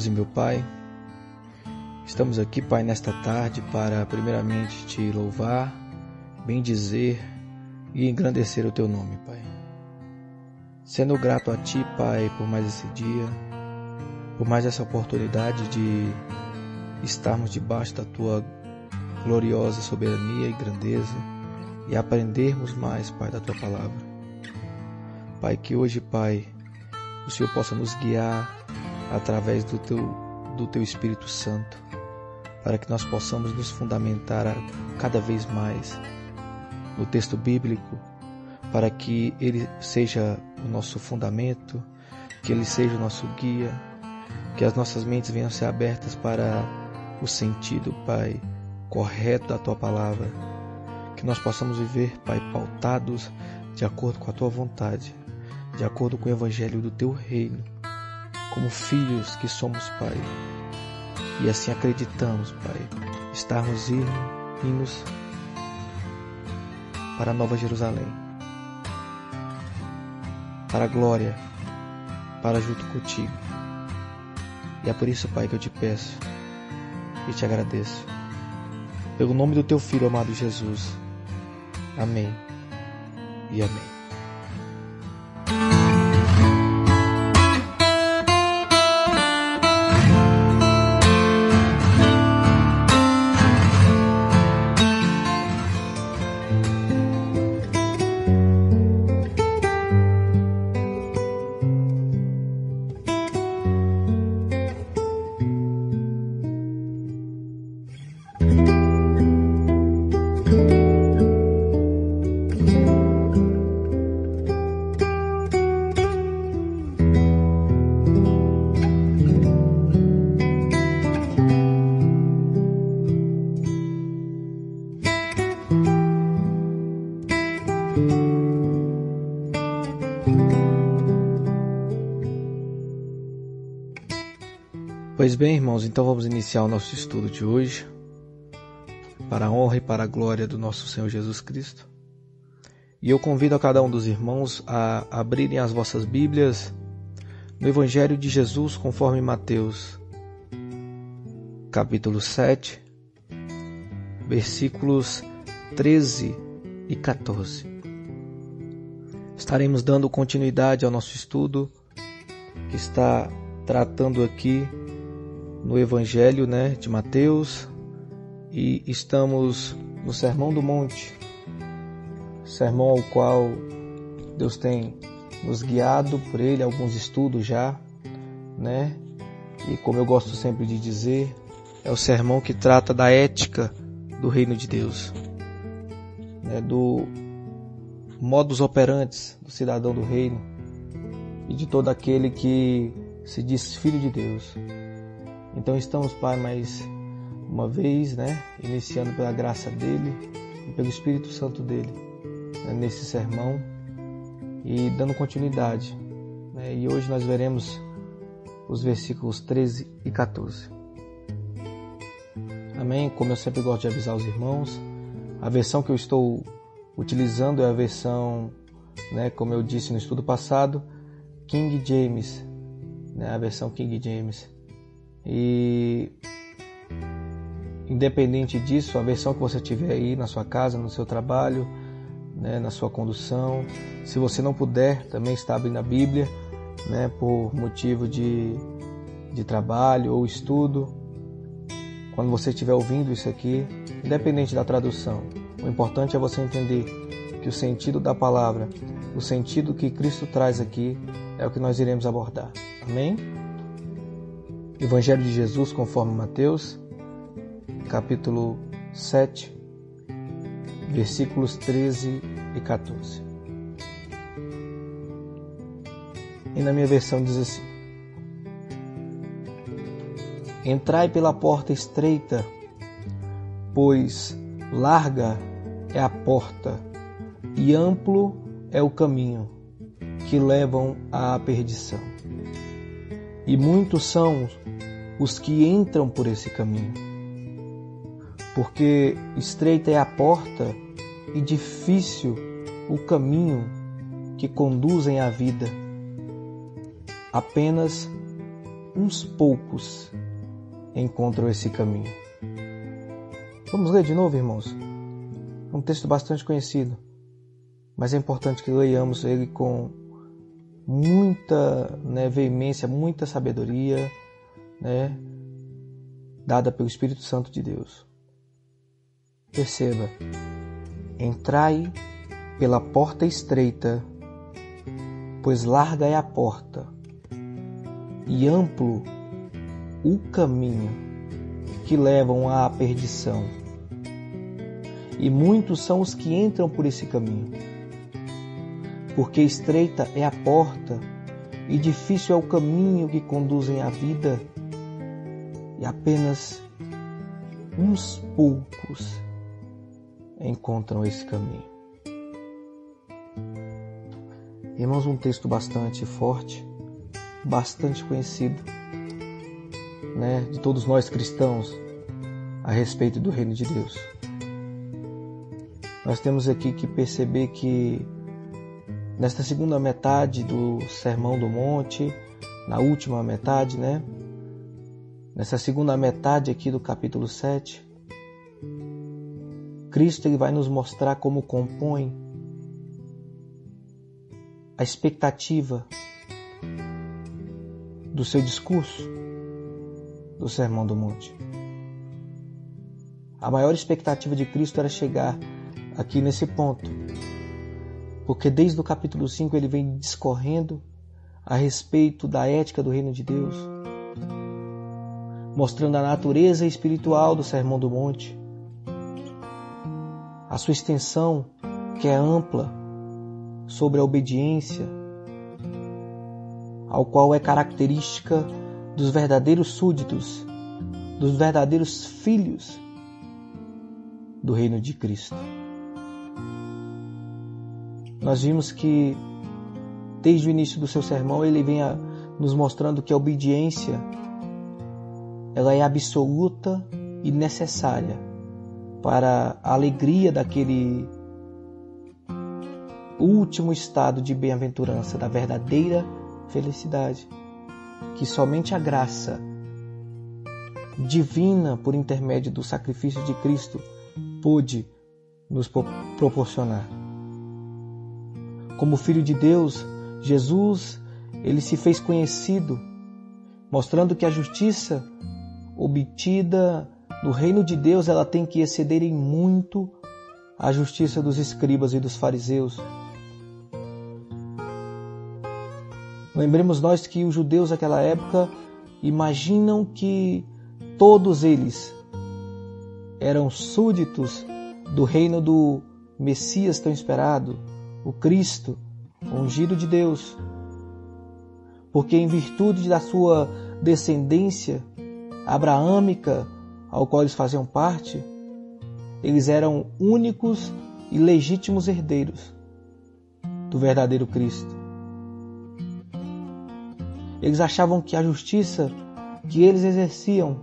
e meu Pai, estamos aqui, Pai, nesta tarde para primeiramente Te louvar, bendizer e engrandecer o Teu nome, Pai. Sendo grato a Ti, Pai, por mais esse dia, por mais essa oportunidade de estarmos debaixo da Tua gloriosa soberania e grandeza e aprendermos mais, Pai, da Tua palavra. Pai, que hoje, Pai, o Senhor possa nos guiar através do Teu Espírito Santo, para que nós possamos nos fundamentar cada vez mais no texto bíblico, para que Ele seja o nosso fundamento, que Ele seja o nosso guia, que as nossas mentes venham ser abertas para o sentido, Pai, correto da Tua palavra, que nós possamos viver, Pai, pautados de acordo com a Tua vontade, de acordo com o Evangelho do Teu Reino, como filhos que somos, Pai, e assim acreditamos, Pai, estarmos indo para a Nova Jerusalém, para a glória, para junto contigo. E é por isso, Pai, que eu te peço e te agradeço, pelo nome do Teu Filho amado Jesus. Amém e amém. Pois bem, irmãos, então vamos iniciar o nosso estudo de hoje, para a honra e para a glória do nosso Senhor Jesus Cristo. E eu convido a cada um dos irmãos a abrirem as vossas Bíblias no Evangelho de Jesus conforme Mateus, capítulo 7, versículos 13 e 14. Estaremos dando continuidade ao nosso estudo, que está tratando aqui no Evangelho, de Mateus, e estamos no Sermão do Monte, sermão ao qual Deus tem nos guiado por ele, alguns estudos já, e como eu gosto sempre de dizer, é o sermão que trata da ética do reino de Deus, do modus operandi do cidadão do reino e de todo aquele que se diz filho de Deus. Então estamos, Pai, mais uma vez, iniciando pela graça dEle e pelo Espírito Santo dEle, nesse sermão e dando continuidade. E hoje nós veremos os versículos 13 e 14. Amém? Como eu sempre gosto de avisar os irmãos, a versão que eu estou utilizando é a versão, como eu disse no estudo passado, King James, a versão King James. E independente disso, a versão que você tiver aí na sua casa, no seu trabalho, na sua condução, se você não puder, também está abrindo a Bíblia, por motivo de trabalho ou estudo, quando você estiver ouvindo isso aqui, independente da tradução, o importante é você entender que o sentido da palavra, o sentido que Cristo traz aqui, é o que nós iremos abordar. Amém? Evangelho de Jesus conforme Mateus, capítulo 7, versículos 13 e 14. E na minha versão diz assim: Entrai pela porta estreita, pois larga é a porta e amplo é o caminho que levam à perdição. E muitos são os que entram por esse caminho. Porque estreita é a porta e difícil o caminho que conduzem à vida. Apenas uns poucos encontram esse caminho. Vamos ler de novo, irmãos? É um texto bastante conhecido, mas é importante que leiamos ele com muita veemência, muita sabedoria, dada pelo Espírito Santo de Deus. Perceba: entrai pela porta estreita, pois larga é a porta e amplo o caminho que levam à perdição, e muitos são os que entram por esse caminho. Porque estreita é a porta e difícil é o caminho que conduzem à vida, e apenas uns poucos encontram esse caminho. Irmãos, um texto bastante forte, bastante conhecido, de todos nós cristãos a respeito do reino de Deus. Nós temos aqui que perceber que nesta segunda metade do Sermão do Monte, na última metade, nessa segunda metade aqui do capítulo 7, Cristo ele vai nos mostrar como compõe a expectativa do seu discurso do Sermão do Monte. A maior expectativa de Cristo era chegar aqui nesse ponto, porque desde o capítulo 5 ele vem discorrendo a respeito da ética do reino de Deus, mostrando a natureza espiritual do Sermão do Monte, a sua extensão, que é ampla, sobre a obediência, ao qual é característica dos verdadeiros súditos, dos verdadeiros filhos do reino de Cristo. Nós vimos que desde o início do seu sermão ele vem nos mostrando que a obediência ela é absoluta e necessária para a alegria daquele último estado de bem-aventurança, da verdadeira felicidade, que somente a graça divina por intermédio do sacrifício de Cristo pôde nos proporcionar. Como Filho de Deus, Jesus, ele se fez conhecido, mostrando que a justiça obtida no reino de Deus, ela tem que exceder em muito a justiça dos escribas e dos fariseus. Lembremos nós que os judeus naquela época imaginam que todos eles eram súditos do reino do Messias tão esperado, o Cristo, o ungido de Deus, porque em virtude da sua descendência abraâmica, ao qual eles faziam parte, eles eram únicos e legítimos herdeiros do verdadeiro Cristo. Eles achavam que a justiça que eles exerciam,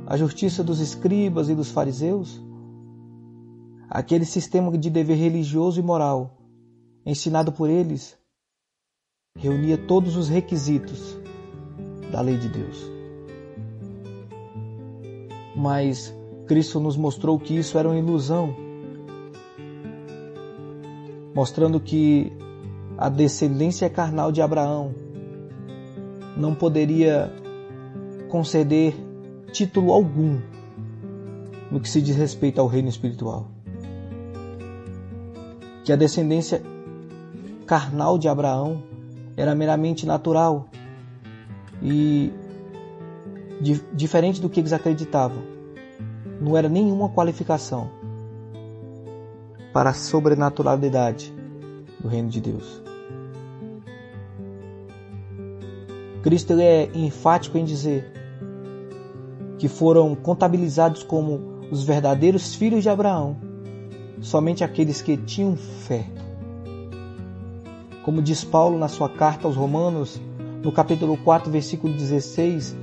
a justiça dos escribas e dos fariseus, aquele sistema de dever religioso e moral ensinado por eles, reunia todos os requisitos da lei de Deus. Mas Cristo nos mostrou que isso era uma ilusão, mostrando que a descendência carnal de Abraão não poderia conceder título algum no que se diz respeito ao reino espiritual. Que a descendência carnal de Abraão era meramente natural e diferente do que eles acreditavam. Não era nenhuma qualificação para a sobrenaturalidade do reino de Deus. Cristo ele é enfático em dizer que foram contabilizados como os verdadeiros filhos de Abraão somente aqueles que tinham fé. Como diz Paulo na sua carta aos Romanos, no capítulo 4, versículo 16,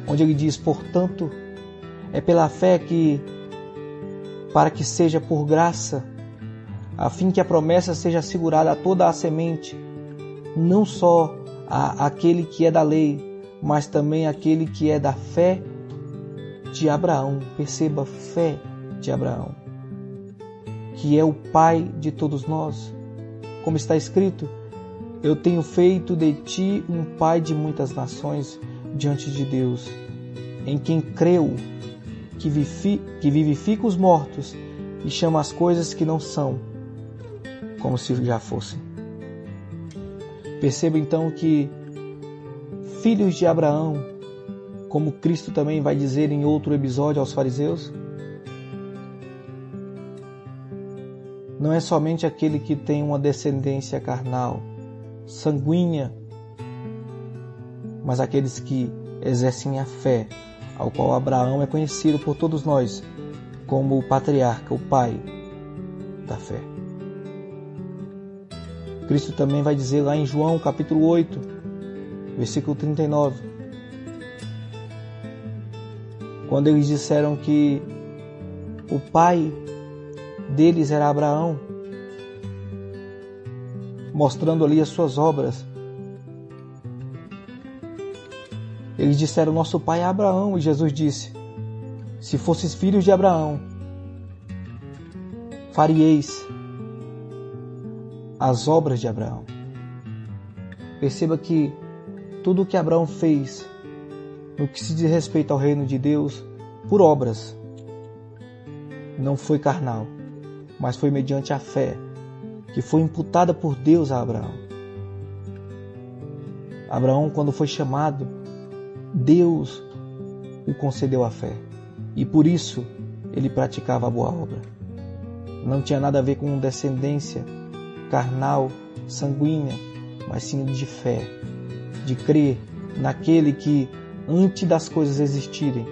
onde ele diz: portanto, é pela fé que, para que seja por graça, a fim que a promessa seja assegurada a toda a semente, não só àquele que é da lei, mas também aquele que é da fé de Abraão. Perceba, fé de Abraão, que é o pai de todos nós. Como está escrito, eu tenho feito de ti um pai de muitas nações diante de Deus, em quem creu, que vivifica os mortos e chama as coisas que não são, como se já fossem. Perceba então que filhos de Abraão, como Cristo também vai dizer em outro episódio aos fariseus, não é somente aquele que tem uma descendência carnal, sanguínea, mas aqueles que exercem a fé, ao qual Abraão é conhecido por todos nós como o patriarca, o pai da fé. Cristo também vai dizer lá em João capítulo 8, versículo 39, quando eles disseram que o pai deles era Abraão, mostrando ali as suas obras. Eles disseram, nosso pai é Abraão, e Jesus disse, se fosses filhos de Abraão, farieis as obras de Abraão. Perceba que tudo o que Abraão fez, no que se diz respeito ao reino de Deus, por obras, não foi carnal, mas foi mediante a fé, que foi imputada por Deus a Abraão. Abraão, quando foi chamado, Deus o concedeu a fé, e por isso ele praticava a boa obra. Não tinha nada a ver com descendência carnal, sanguínea, mas sim de fé, de crer naquele que, antes das coisas existirem,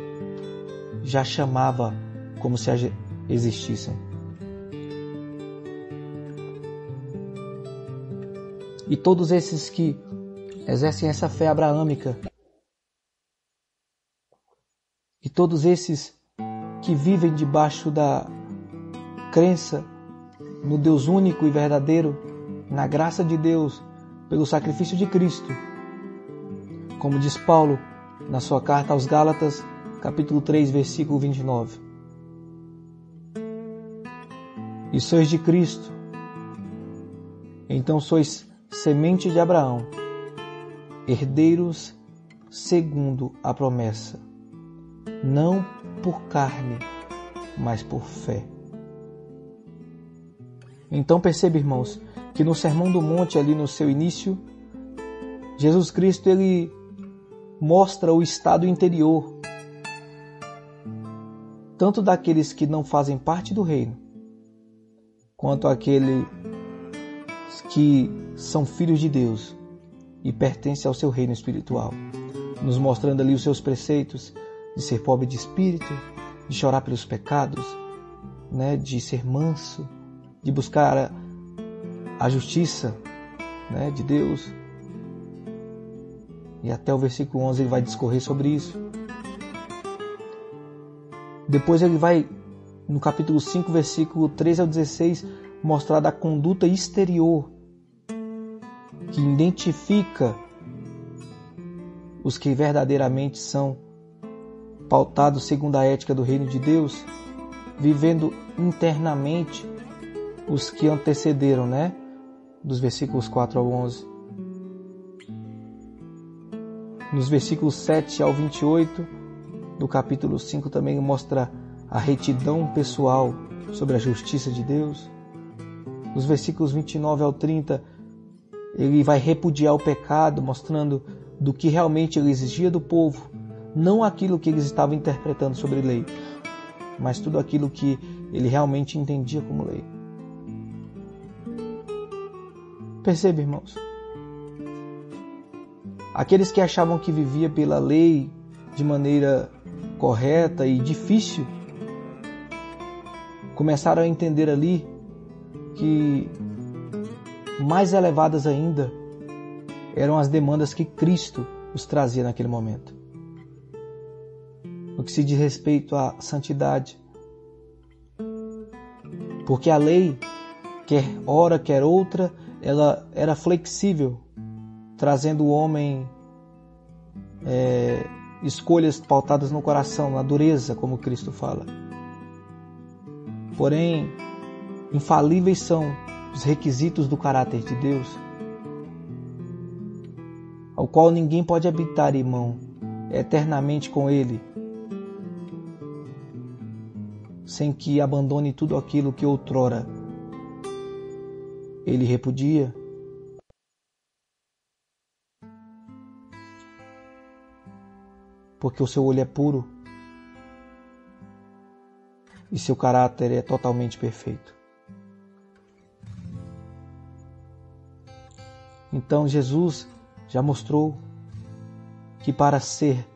já chamava como se existissem. E todos esses que exercem essa fé abraâmica, e todos esses que vivem debaixo da crença no Deus único e verdadeiro, na graça de Deus, pelo sacrifício de Cristo, como diz Paulo na sua carta aos Gálatas, capítulo 3, versículo 29. E sois de Cristo, então sois semente de Abraão, herdeiros segundo a promessa, não por carne, mas por fé. Então perceba, irmãos, que no Sermão do Monte, ali no seu início, Jesus Cristo ele mostra o estado interior, tanto daqueles que não fazem parte do reino, quanto aqueles que são filhos de Deus e pertencem ao seu reino espiritual, nos mostrando ali os seus preceitos de ser pobre de espírito, de chorar pelos pecados, de ser manso, de buscar a justiça de Deus. E até o versículo 11 ele vai discorrer sobre isso. Depois ele vai, no capítulo 5, versículo 13 ao 16, mostrar da conduta exterior que identifica os que verdadeiramente são pautados segundo a ética do reino de Deus, vivendo internamente os que antecederam, dos versículos 4 ao 11. Nos versículos 7 ao 28, do capítulo 5, também mostra a retidão pessoal sobre a justiça de Deus. Nos versículos 29 ao 30, ele vai repudiar o pecado, mostrando do que realmente ele exigia do povo, não aquilo que eles estavam interpretando sobre lei, mas tudo aquilo que ele realmente entendia como lei. Percebe, irmãos? Aqueles que achavam que vivia pela lei de maneira correta e difícil, começaram a entender ali que mais elevadas ainda eram as demandas que Cristo os trazia naquele momento. No que se diz respeito à santidade. Porque a lei, quer ora, quer outra, ela era flexível, trazendo o homem escolhas pautadas no coração, na dureza, como Cristo fala. Porém, infalíveis são os requisitos do caráter de Deus, ao qual ninguém pode habitar, irmão, eternamente com Ele, sem que abandone tudo aquilo que outrora Ele repudia. Porque o seu olho é puro e seu caráter é totalmente perfeito. Então Jesus já mostrou que para ser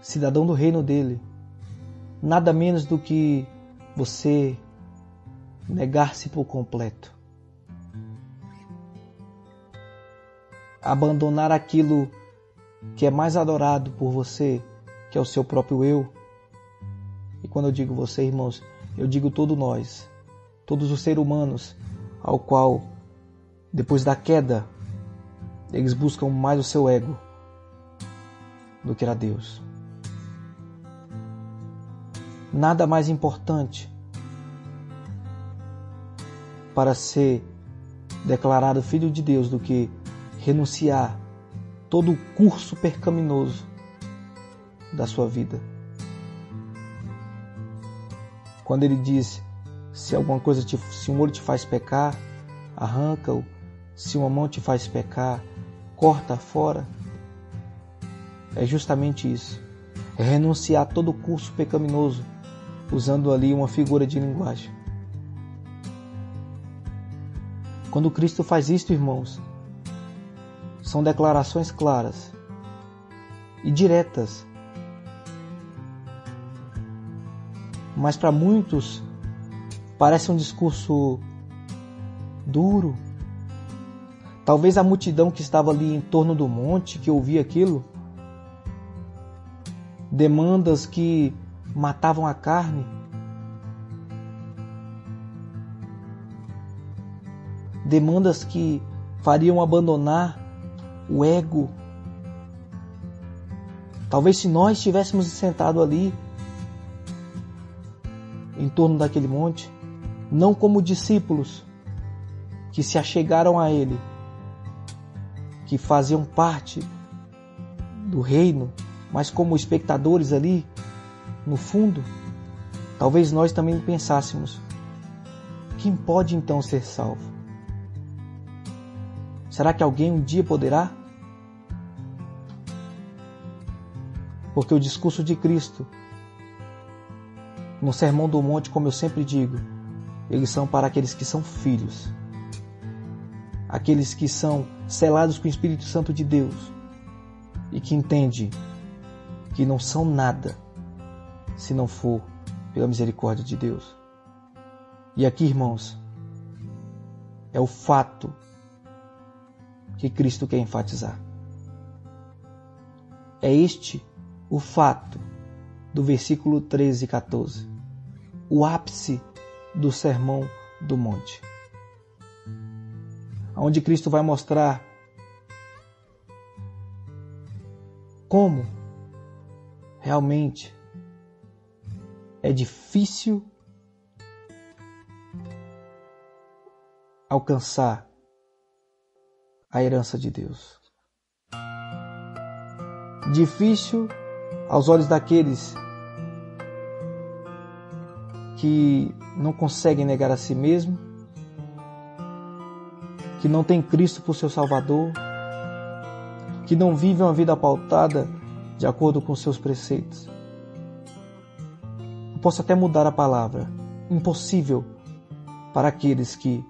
cidadão do reino dele, nada menos do que você negar-se por completo, abandonar aquilo que é mais adorado por você, que é o seu próprio eu. E quando eu digo você, irmãos, eu digo todos nós, todos os seres humanos, ao qual, depois da queda, eles buscam mais o seu ego do que a Deus. Nada mais importante para ser declarado filho de Deus do que renunciar todo o curso pecaminoso da sua vida. Quando ele diz, se alguma coisa se um olho te faz pecar, arranca-o. Se uma mão te faz pecar, corta fora. É justamente isso. É renunciar todo o curso pecaminoso, usando ali uma figura de linguagem. Quando Cristo faz isto, irmãos, são declarações claras e diretas. Mas para muitos parece um discurso duro. Talvez a multidão que estava ali em torno do monte, que ouvia aquilo, demandas que matavam a carne, demandas que fariam abandonar o ego. Talvez se nós estivéssemos sentados ali, em torno daquele monte, não como discípulos que se achegaram a Ele, que faziam parte do reino, mas como espectadores ali, no fundo, talvez nós também pensássemos, quem pode então ser salvo? Será que alguém um dia poderá? Porque o discurso de Cristo, no Sermão do Monte, como eu sempre digo, eles são para aqueles que são filhos, aqueles que são selados com o Espírito Santo de Deus e que entendem que não são nada se não for pela misericórdia de Deus. E aqui, irmãos, é o fato que Cristo quer enfatizar. É este o fato do versículo 13 e 14, o ápice do Sermão do Monte, onde Cristo vai mostrar como realmente é difícil alcançar a herança de Deus. Difícil aos olhos daqueles que não conseguem negar a si mesmo, que não tem Cristo por seu Salvador, que não vivem uma vida pautada de acordo com seus preceitos. Eu posso até mudar a palavra. Impossível para aqueles que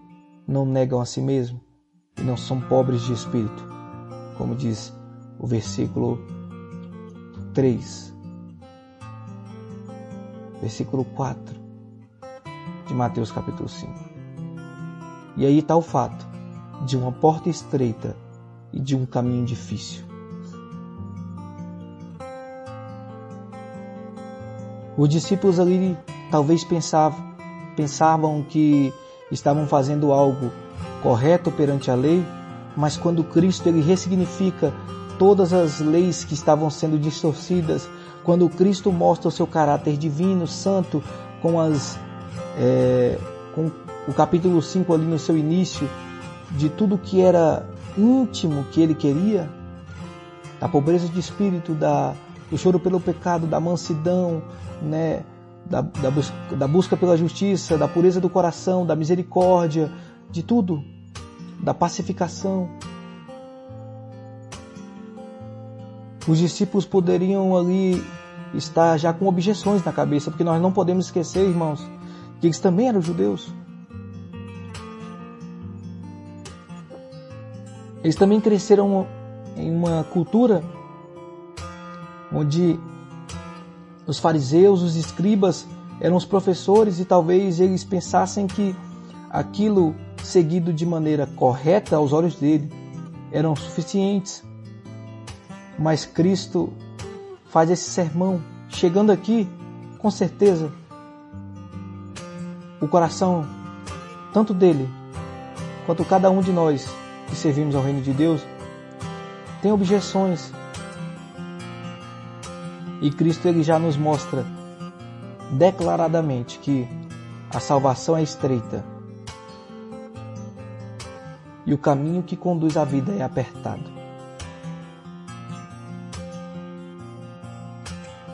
não negam a si mesmo e não são pobres de espírito, como diz o versículo 3, versículo 4 de Mateus capítulo 5. E aí está o fato de uma porta estreita e de um caminho difícil. Os discípulos ali talvez pensavam que estavam fazendo algo correto perante a lei, mas quando Cristo ele ressignifica todas as leis que estavam sendo distorcidas, quando Cristo mostra o seu caráter divino, santo, com o capítulo 5 ali no seu início, de tudo que era íntimo que ele queria, da pobreza de espírito, do choro pelo pecado, da mansidão, né, da busca pela justiça, da pureza do coração, da misericórdia, de tudo, da pacificação. Os discípulos poderiam ali estar já com objeções na cabeça, porque nós não podemos esquecer, irmãos, que eles também eram judeus. Eles também cresceram em uma cultura onde os fariseus, os escribas eram os professores e talvez eles pensassem que aquilo seguido de maneira correta aos olhos dele eram suficientes. Mas Cristo faz esse sermão, chegando aqui, com certeza, o coração, tanto dele, quanto cada um de nós que servimos ao reino de Deus, tem objeções. E Cristo ele já nos mostra declaradamente que a salvação é estreita e o caminho que conduz à vida é apertado.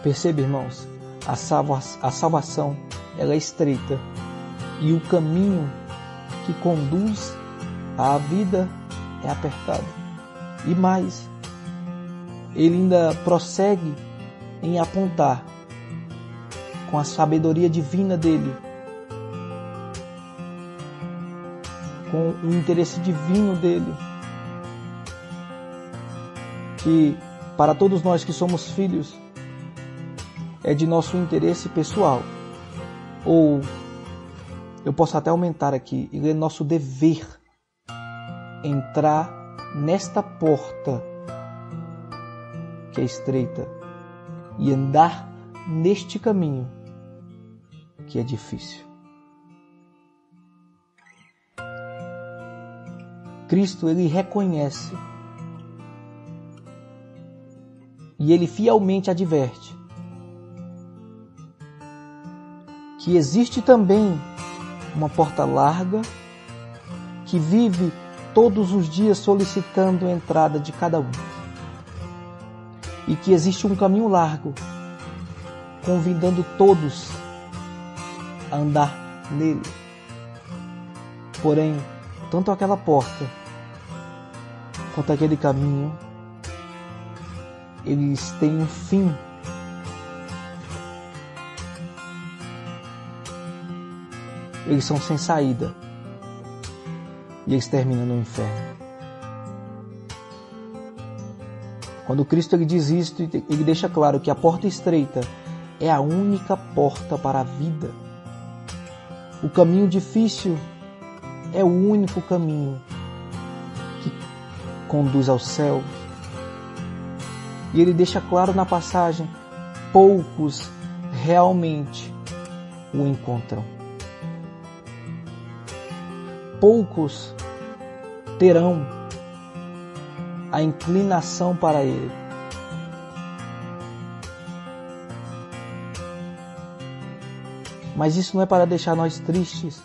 Perceba, irmãos, a salvação ela é estreita e o caminho que conduz à vida é apertado. E mais, ele ainda prossegue em apontar com a sabedoria divina dele, com o interesse divino dele, que para todos nós que somos filhos, é de nosso interesse pessoal, ou eu posso até aumentar aqui, é nosso dever entrar nesta porta que é estreita e andar neste caminho que é difícil. Cristo, ele reconhece e ele fielmente adverte que existe também uma porta larga que vive todos os dias solicitando a entrada de cada um. E que existe um caminho largo, convidando todos a andar nele. Porém, tanto aquela porta quanto aquele caminho, eles têm um fim. Eles são sem saída. E eles terminam no inferno. Quando Cristo ele diz isto, ele deixa claro que a porta estreita é a única porta para a vida. O caminho difícil é o único caminho que conduz ao céu. E ele deixa claro na passagem, poucos realmente o encontram. Poucos terão a inclinação para ele. Mas isso não é para deixar nós tristes,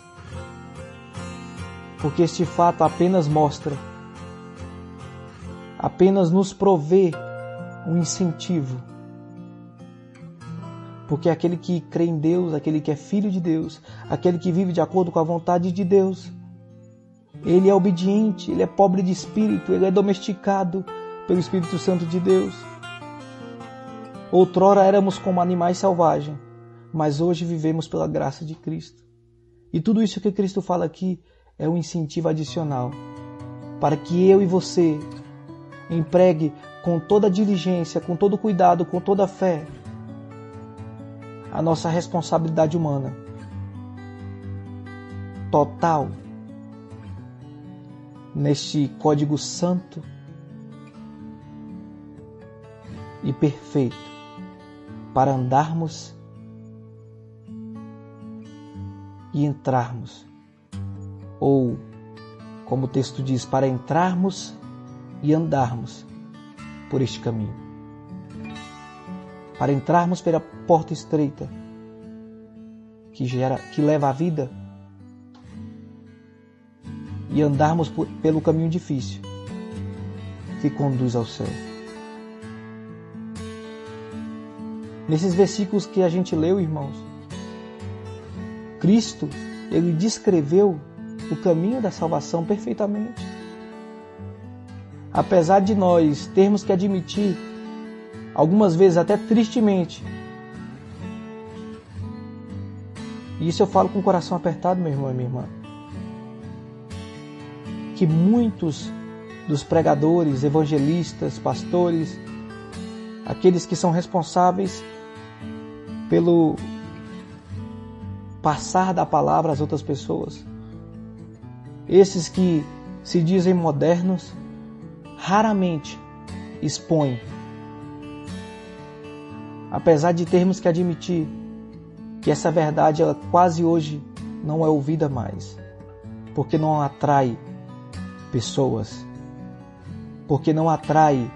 porque este fato apenas mostra, apenas nos provê um incentivo. Porque aquele que crê em Deus, aquele que é filho de Deus, aquele que vive de acordo com a vontade de Deus, ele é obediente, ele é pobre de espírito, ele é domesticado pelo Espírito Santo de Deus. Outrora éramos como animais selvagens, mas hoje vivemos pela graça de Cristo. E tudo isso que Cristo fala aqui é um incentivo adicional para que eu e você empregue com toda diligência, com todo cuidado, com toda fé, a nossa responsabilidade humana total neste código santo e perfeito para andarmos e entrarmos, ou como o texto diz, para entrarmos e andarmos por este caminho. Para entrarmos pela porta estreita que leva à vida e andarmos pelo caminho difícil que conduz ao céu. Nesses versículos que a gente leu, irmãos, Cristo, ele descreveu o caminho da salvação perfeitamente. Apesar de nós termos que admitir, algumas vezes até tristemente, e isso eu falo com o coração apertado, meu irmão e minha irmã, que muitos dos pregadores, evangelistas, pastores, aqueles que são responsáveis pelo passar da palavra às outras pessoas, esses que se dizem modernos, raramente expõem, apesar de termos que admitir que essa verdade ela quase hoje não é ouvida mais, porque não atrai pessoas, porque não atrai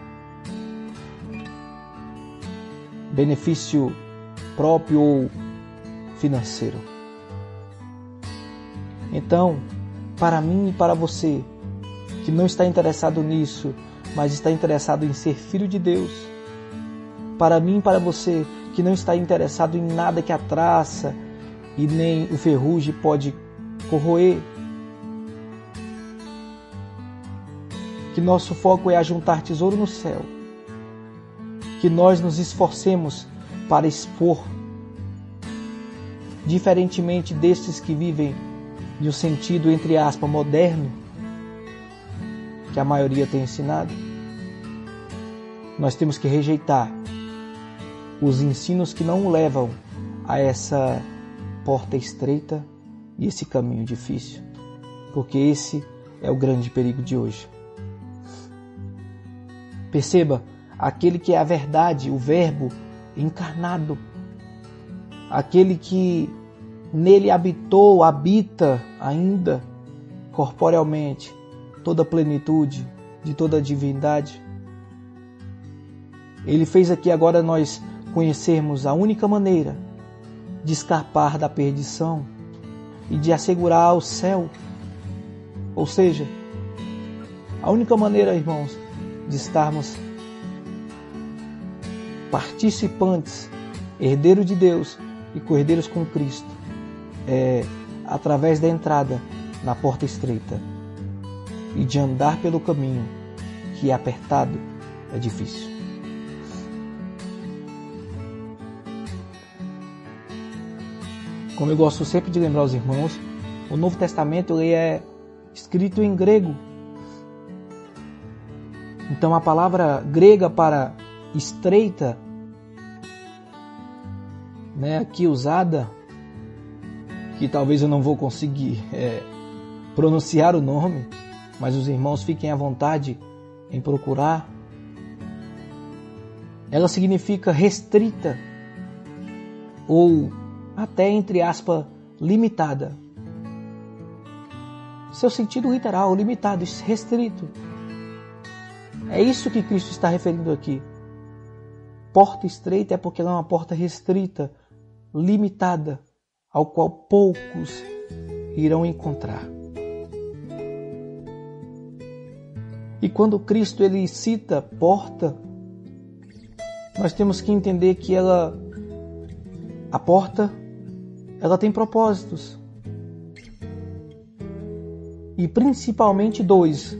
benefício próprio ou financeiro. Então, para mim e para você, que não está interessado nisso, mas está interessado em ser filho de Deus, para mim e para você, que não está interessado em nada que a traça e nem o ferrugem pode corroer, que nosso foco é ajuntar tesouro no céu, que nós nos esforcemos para expor, diferentemente destes que vivem de um sentido, entre aspas, moderno, que a maioria tem ensinado, nós temos que rejeitar os ensinos que não levam a essa porta estreita e esse caminho difícil, porque esse é o grande perigo de hoje. Perceba, aquele que é a verdade, o Verbo encarnado, aquele que nele habita ainda corporealmente toda a plenitude de toda a divindade. Ele fez aqui agora nós conhecermos a única maneira de escapar da perdição e de assegurar o céu. Ou seja, a única maneira, irmãos, de estarmos participantes, herdeiros de Deus e co-herdeiros com Cristo, é através da entrada na porta estreita e de andar pelo caminho que é apertado, é difícil. Como eu gosto sempre de lembrar aos irmãos, o Novo Testamento ele é escrito em grego. Então a palavra grega para estreita, aqui usada, que talvez eu não vou conseguir pronunciar o nome, mas os irmãos fiquem à vontade em procurar. Ela significa restrita ou até, entre aspas, limitada. Seu sentido literal, limitado, restrito. É isso que Cristo está referindo aqui. Porta estreita é porque ela é uma porta restrita, limitada, ao qual poucos irão encontrar. E quando Cristo ele cita porta, nós temos que entender que a porta, ela tem propósitos. E principalmente dois.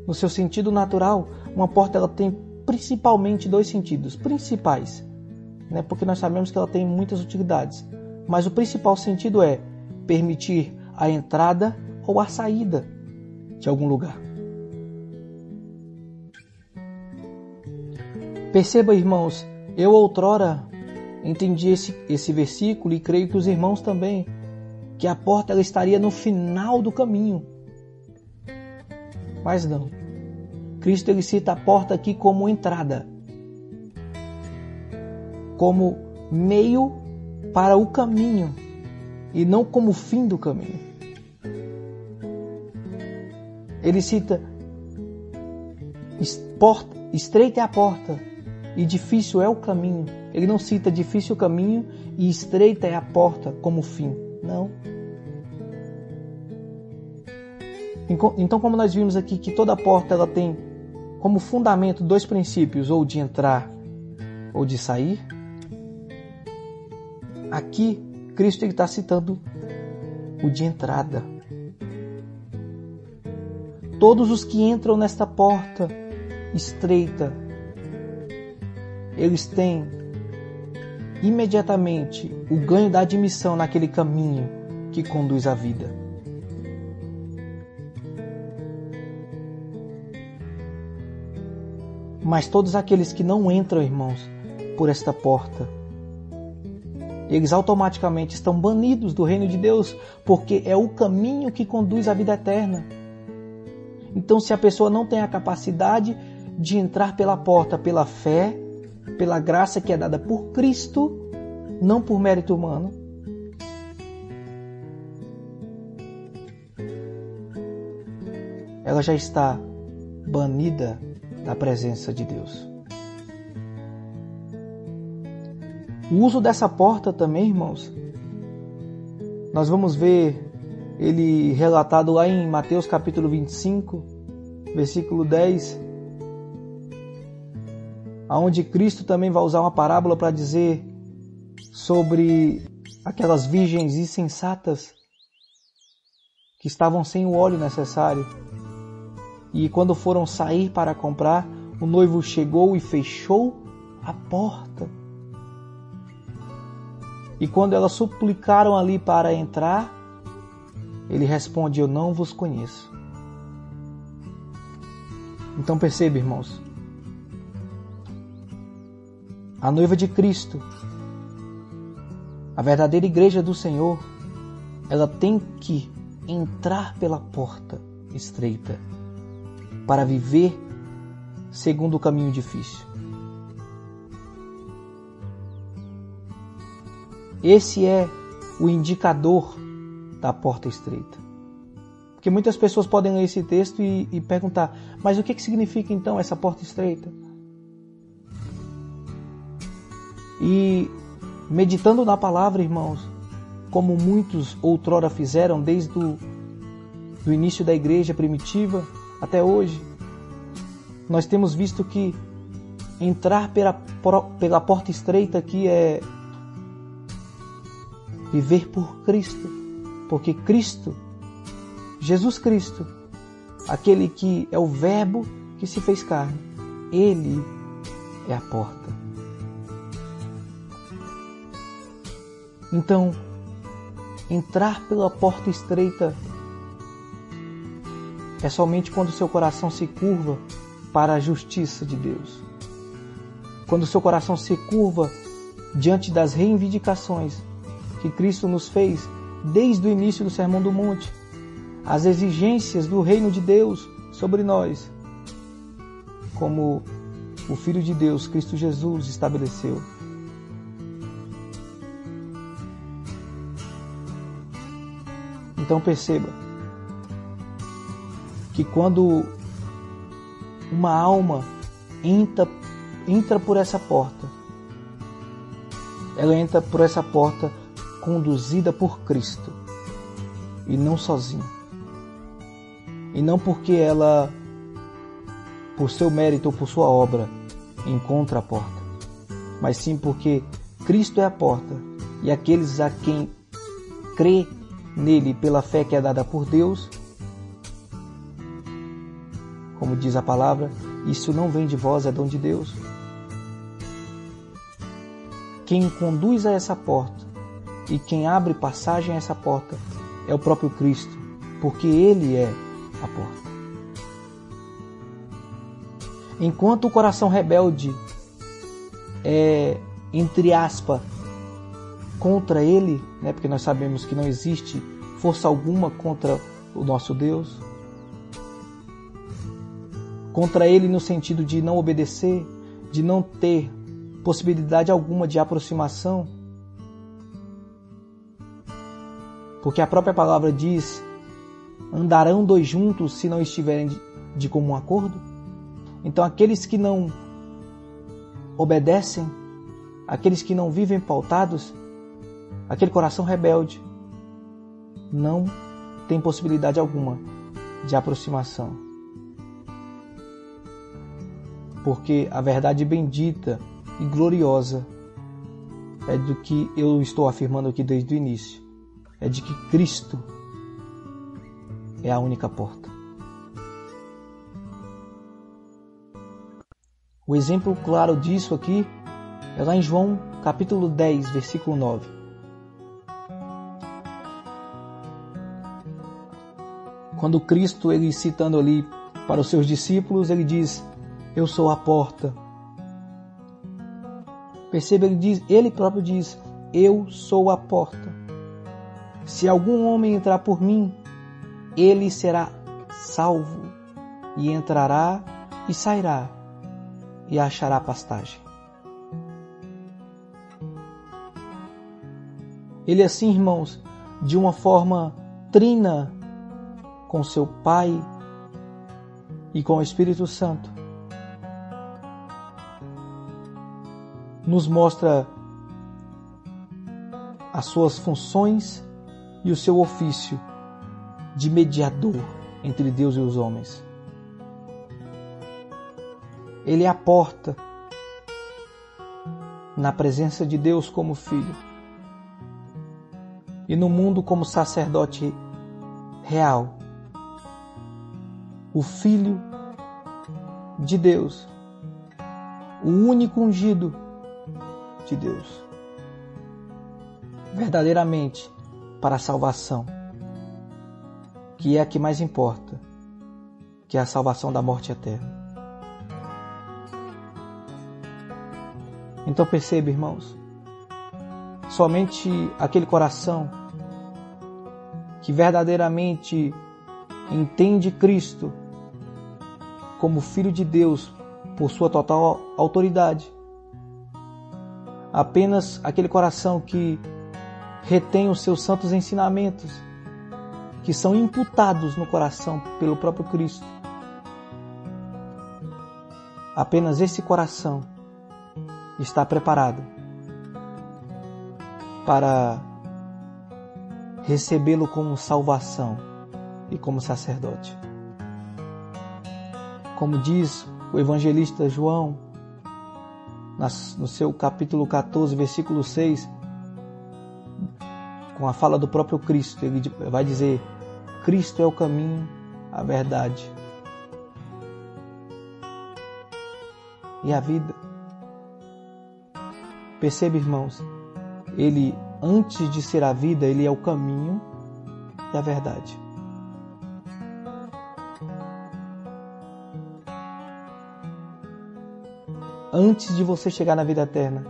No seu sentido natural, uma porta ela tem principalmente dois sentidos principais, porque nós sabemos que ela tem muitas utilidades, mas o principal sentido é permitir a entrada ou a saída de algum lugar. Perceba, irmãos, eu outrora entendi esse versículo e creio que os irmãos também, que a porta ela estaria no final do caminho. Mas não. Cristo ele cita a porta aqui como entrada, como meio para o caminho e não como fim do caminho. Ele cita estreita é a porta e difícil é o caminho. Ele não cita difícil o caminho e estreita é a porta como fim. Não. Então, como nós vimos aqui que toda porta ela tem como fundamento dois princípios, ou de entrar ou de sair, aqui Cristo está citando o de entrada. Todos os que entram nesta porta estreita, eles têm imediatamente o ganho da admissão naquele caminho que conduz à vida. Mas todos aqueles que não entram, irmãos, por esta porta, eles automaticamente estão banidos do reino de Deus, porque é o caminho que conduz à vida eterna. Então, se a pessoa não tem a capacidade de entrar pela porta pela fé, pela graça que é dada por Cristo, não por mérito humano, ela já está banida da presença de Deus. O uso dessa porta também, irmãos, nós vamos ver ele relatado lá em Mateus capítulo 25, versículo 10, onde Cristo também vai usar uma parábola para dizer sobre aquelas virgens insensatas que estavam sem o óleo necessário. E quando foram sair para comprar, o noivo chegou e fechou a porta. E quando elas suplicaram ali para entrar, ele responde: eu não vos conheço. Então perceba, irmãos, a noiva de Cristo, a verdadeira igreja do Senhor, ela tem que entrar pela porta estreita para viver segundo o caminho difícil. Esse é o indicador da porta estreita. Porque muitas pessoas podem ler esse texto e perguntar: mas o que significa então essa porta estreita? E meditando na palavra, irmãos, como muitos outrora fizeram desde o início da igreja primitiva até hoje, nós temos visto que entrar pela porta estreita aqui é viver por Cristo, porque Cristo, Jesus Cristo, aquele que é o Verbo que se fez carne, Ele é a porta. Então, entrar pela porta estreita é somente quando o seu coração se curva para a justiça de Deus. Quando o seu coração se curva diante das reivindicações que Cristo nos fez desde o início do Sermão do Monte, as exigências do reino de Deus sobre nós, como o Filho de Deus, Cristo Jesus, estabeleceu. Então perceba que quando uma alma entra por essa porta, ela entra por essa porta conduzida por Cristo e não sozinha. E não porque ela, por seu mérito ou por sua obra, encontra a porta, mas sim porque Cristo é a porta e aqueles a quem crê nele pela fé que é dada por Deus, como diz a palavra, isso não vem de vós, é dom de Deus. Quem conduz a essa porta e quem abre passagem a essa porta é o próprio Cristo, porque Ele é a porta. Enquanto o coração rebelde é, entre aspas, contra Ele, né, porque nós sabemos que não existe força alguma contra o nosso Deus, contra Ele no sentido de não obedecer, de não ter possibilidade alguma de aproximação, porque a própria palavra diz: andarão dois juntos se não estiverem de comum acordo? Então aqueles que não obedecem, aqueles que não vivem pautados, aquele coração rebelde, não tem possibilidade alguma de aproximação. Porque a verdade bendita e gloriosa é do que eu estou afirmando aqui desde o início. É de que Cristo é a única porta. O exemplo claro disso aqui é lá em João capítulo 10, versículo 9. Quando Cristo, ele citando ali para os seus discípulos, ele diz: eu sou a porta. Perceba, ele próprio diz: eu sou a porta. Se algum homem entrar por mim, ele será salvo, e entrará e sairá, e achará pastagem. Ele assim, irmãos, de uma forma trina com seu Pai e com o Espírito Santo, nos mostra as suas funções e o seu ofício de mediador entre Deus e os homens. Ele é a porta na presença de Deus como Filho e no mundo como sacerdote real. O Filho de Deus, o único ungido de Deus, verdadeiramente para a salvação, que é a que mais importa, que é a salvação da morte eterna. Então perceba, irmãos, somente aquele coração que verdadeiramente entende Cristo como Filho de Deus por sua total autoridade, apenas aquele coração que retém os seus santos ensinamentos, que são imputados no coração pelo próprio Cristo, apenas esse coração está preparado para recebê-lo como salvação e como sacerdote. Como diz o evangelista João, no seu capítulo 14, versículo 6, com a fala do próprio Cristo, ele vai dizer: Cristo é o caminho, a verdade e a vida. Perceba, irmãos, ele, antes de ser a vida, ele é o caminho e a verdade. Antes de você chegar na vida eterna,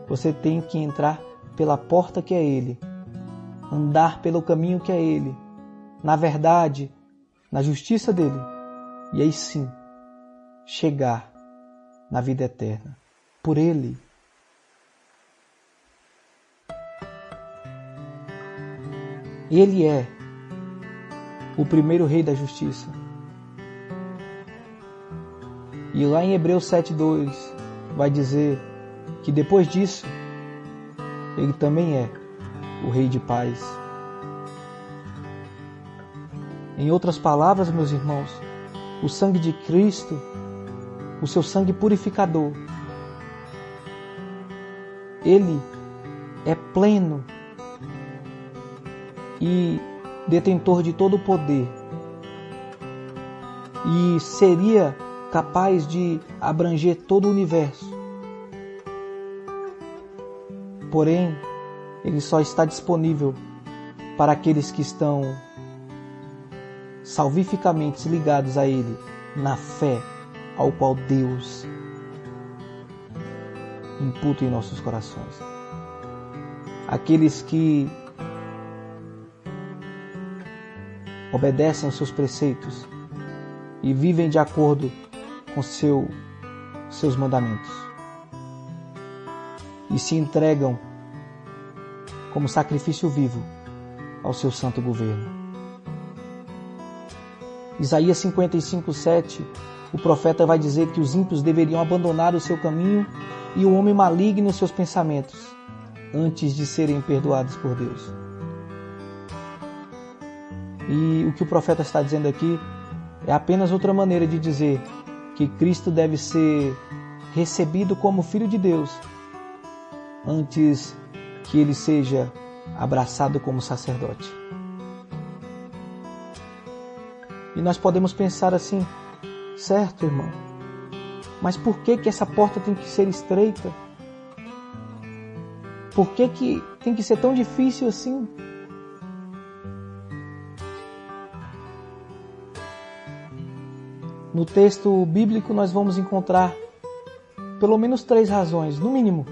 você tem que entrar pela porta que é Ele, andar pelo caminho que é Ele, na verdade, na justiça dEle, e aí sim, chegar na vida eterna, por Ele. Ele é o primeiro Rei da Justiça. E lá em Hebreus 7:2 vai dizer que depois disso, Ele também é o Rei de paz. Em outras palavras, meus irmãos, o sangue de Cristo, o seu sangue purificador, Ele é pleno e detentor de todo o poder, e seria capaz de abranger todo o universo. Porém, ele só está disponível para aqueles que estão salvificamente ligados a Ele, na fé ao qual Deus imputa em nossos corações. Aqueles que obedecem aos seus preceitos e vivem de acordo com seus mandamentos e se entregam como sacrifício vivo ao seu santo governo. Isaías 55:7 o profeta vai dizer que os ímpios deveriam abandonar o seu caminho e o homem maligno os seus pensamentos, antes de serem perdoados por Deus. E o que o profeta está dizendo aqui é apenas outra maneira de dizer que Cristo deve ser recebido como Filho de Deus, antes que ele seja abraçado como sacerdote. E nós podemos pensar assim: certo, irmão, mas por que essa porta tem que ser estreita? Por que tem que ser tão difícil assim? No texto bíblico nós vamos encontrar pelo menos 3 razões, no mínimo,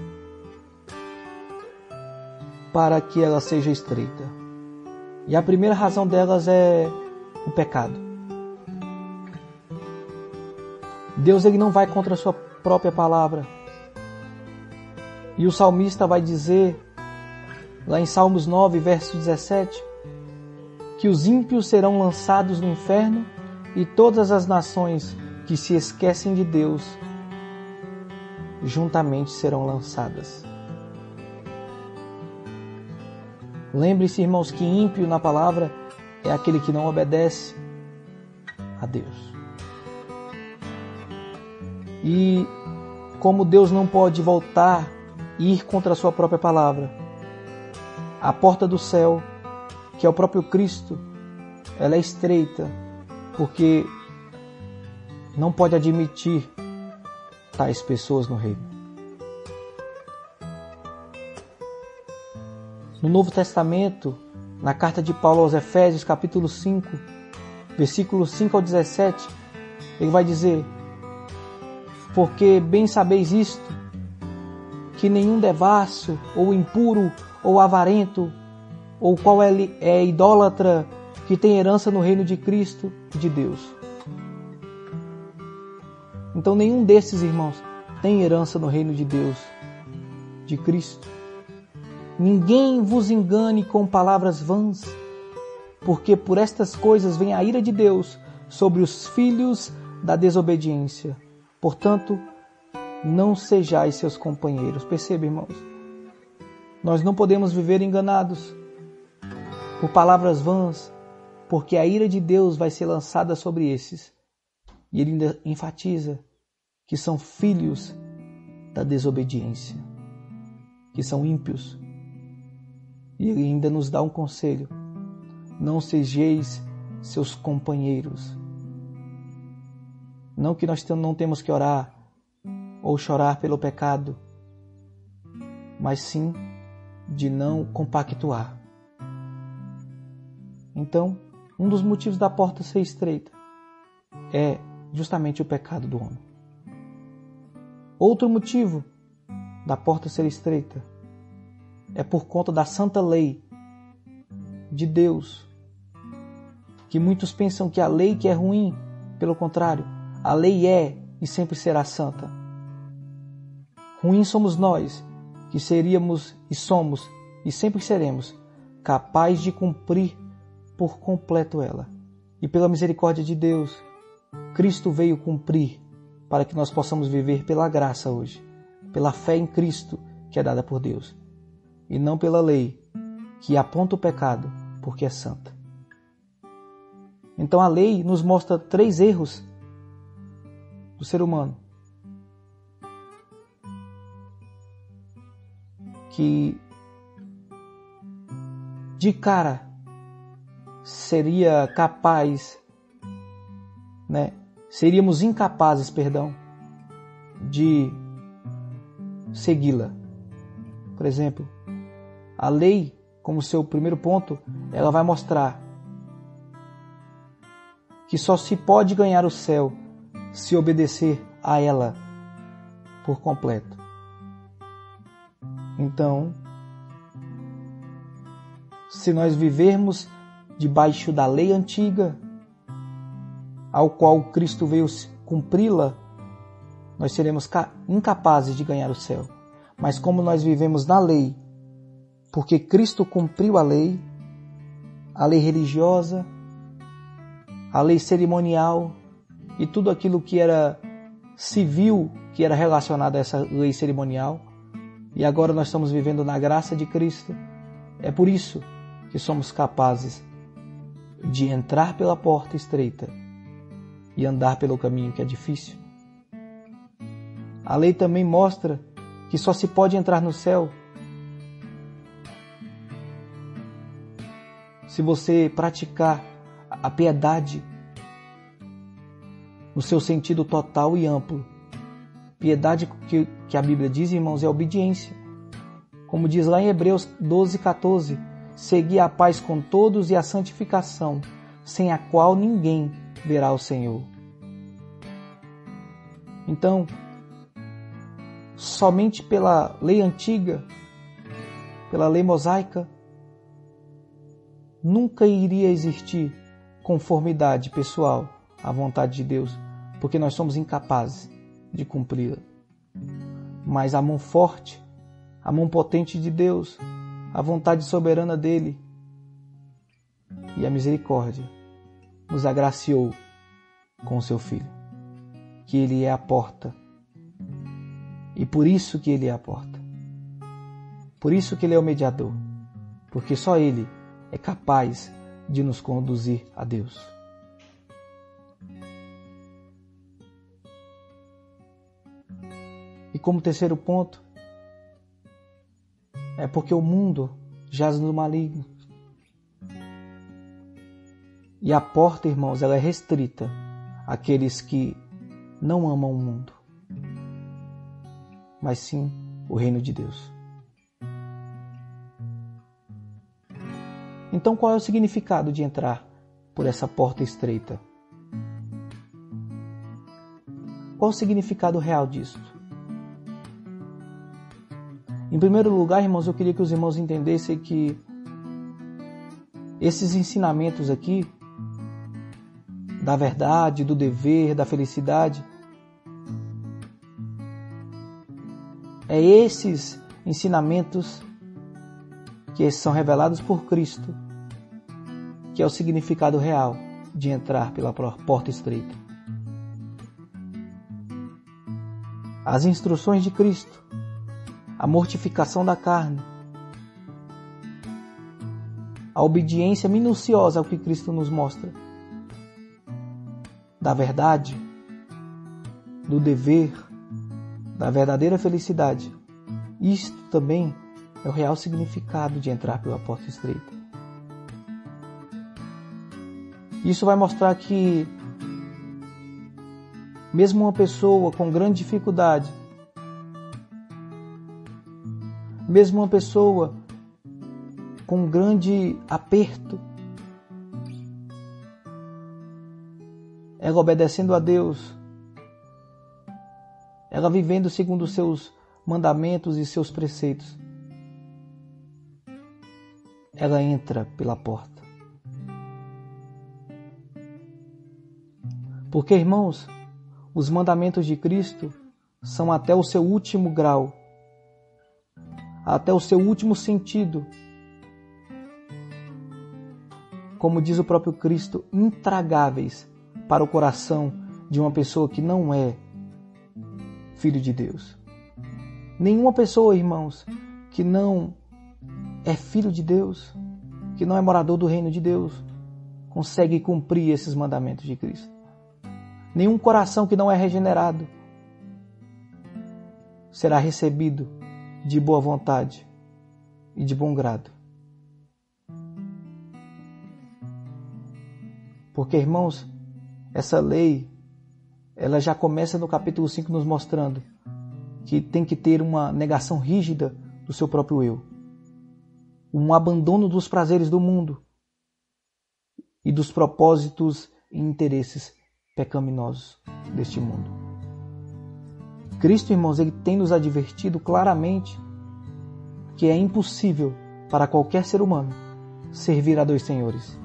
para que ela seja estreita. E a primeira razão delas é o pecado. Deus ele não vai contra a sua própria palavra. E o salmista vai dizer, lá em Salmos 9, verso 17, que os ímpios serão lançados no inferno e todas as nações que se esquecem de Deus juntamente serão lançadas. Lembre-se, irmãos, que ímpio na palavra é aquele que não obedece a Deus. E como Deus não pode voltar e ir contra a sua própria palavra, a porta do céu, que é o próprio Cristo, ela é estreita, porque não pode admitir tais pessoas no reino. No Novo Testamento, na carta de Paulo aos Efésios, capítulo 5, versículos 5 ao 17, ele vai dizer: porque bem sabeis isto, que nenhum devasso, ou impuro, ou avarento, ou qual é idólatra, que tem herança no reino de Cristo e de Deus. Então nenhum desses irmãos tem herança no reino de Deus, de Cristo. Ninguém vos engane com palavras vãs, porque por estas coisas vem a ira de Deus sobre os filhos da desobediência. Portanto, não sejais seus companheiros. Perceba, irmãos, nós não podemos viver enganados por palavras vãs, porque a ira de Deus vai ser lançada sobre esses. E ele ainda enfatiza que são filhos da desobediência, que são ímpios. E ele ainda nos dá um conselho: não sejais seus companheiros. Não que nós não temos que orar ou chorar pelo pecado, mas sim de não compactuar. Então, um dos motivos da porta ser estreita é justamente o pecado do homem. Outro motivo da porta ser estreita é por conta da santa lei de Deus, que muitos pensam que a lei que é ruim. Pelo contrário, a lei é e sempre será santa. Ruins somos nós, que seríamos e somos e sempre seremos capazes de cumprir por completo ela. E pela misericórdia de Deus, Cristo veio cumprir para que nós possamos viver pela graça hoje, pela fé em Cristo que é dada por Deus, e não pela lei que aponta o pecado porque é santa. Então a lei nos mostra 3 erros do ser humano que de cara seria capaz, seríamos incapazes, de segui-la. Por exemplo, a lei, como seu primeiro ponto, ela vai mostrar que só se pode ganhar o céu se obedecer a ela por completo. Então, se nós vivermos debaixo da lei antiga, ao qual Cristo veio cumpri-la, nós seremos incapazes de ganhar o céu. Mas como nós vivemos na lei, porque Cristo cumpriu a lei religiosa, a lei cerimonial, e tudo aquilo que era civil, que era relacionado a essa lei cerimonial. E agora nós estamos vivendo na graça de Cristo. É por isso que somos capazes de entrar pela porta estreita e andar pelo caminho que é difícil. A lei também mostra que só se pode entrar no céu se você praticar a piedade no seu sentido total e amplo. Piedade que a Bíblia diz, irmãos, é obediência. Como diz lá em Hebreus 12:14, segui a paz com todos e a santificação, sem a qual ninguém verá o Senhor. Então, somente pela lei antiga, pela lei mosaica, nunca iria existir conformidade pessoal à vontade de Deus, porque nós somos incapazes de cumpri-la. Mas a mão forte, a mão potente de Deus, a vontade soberana dele e a misericórdia nos agraciou com o seu Filho, que ele é a porta. E por isso que ele é a porta. Por isso que ele é o mediador, porque só ele é capaz de nos conduzir a Deus. E como terceiro ponto, é porque o mundo jaz no maligno. E a porta, irmãos, ela é restrita àqueles que não amam o mundo, mas sim o reino de Deus. Então, qual é o significado de entrar por essa porta estreita? Qual o significado real disso? Em primeiro lugar, irmãos, eu queria que os irmãos entendessem que esses ensinamentos aqui, da verdade, do dever, da felicidade, é esses ensinamentos que são revelados por Cristo, que é o significado real de entrar pela porta estreita. As instruções de Cristo, a mortificação da carne, a obediência minuciosa ao que Cristo nos mostra, da verdade, do dever, da verdadeira felicidade. Isto também é o real significado de entrar pela porta estreita. Isso vai mostrar que mesmo uma pessoa com grande dificuldade, mesmo uma pessoa com grande aperto, ela obedecendo a Deus, ela vivendo segundo os seus mandamentos e seus preceitos, ela entra pela porta. Porque, irmãos, os mandamentos de Cristo são até o seu último grau, até o seu último sentido. Como diz o próprio Cristo, intragáveis para o coração de uma pessoa que não é filho de Deus. Nenhuma pessoa, irmãos, que não é filho de Deus, que não é morador do reino de Deus, consegue cumprir esses mandamentos de Cristo. Nenhum coração que não é regenerado será recebido de boa vontade e de bom grado. Porque, irmãos, essa lei, ela já começa no capítulo 5 nos mostrando que tem que ter uma negação rígida do seu próprio eu, um abandono dos prazeres do mundo e dos propósitos e interesses pecaminosos deste mundo. Cristo, irmãos, ele tem nos advertido claramente que é impossível para qualquer ser humano servir a dois senhores.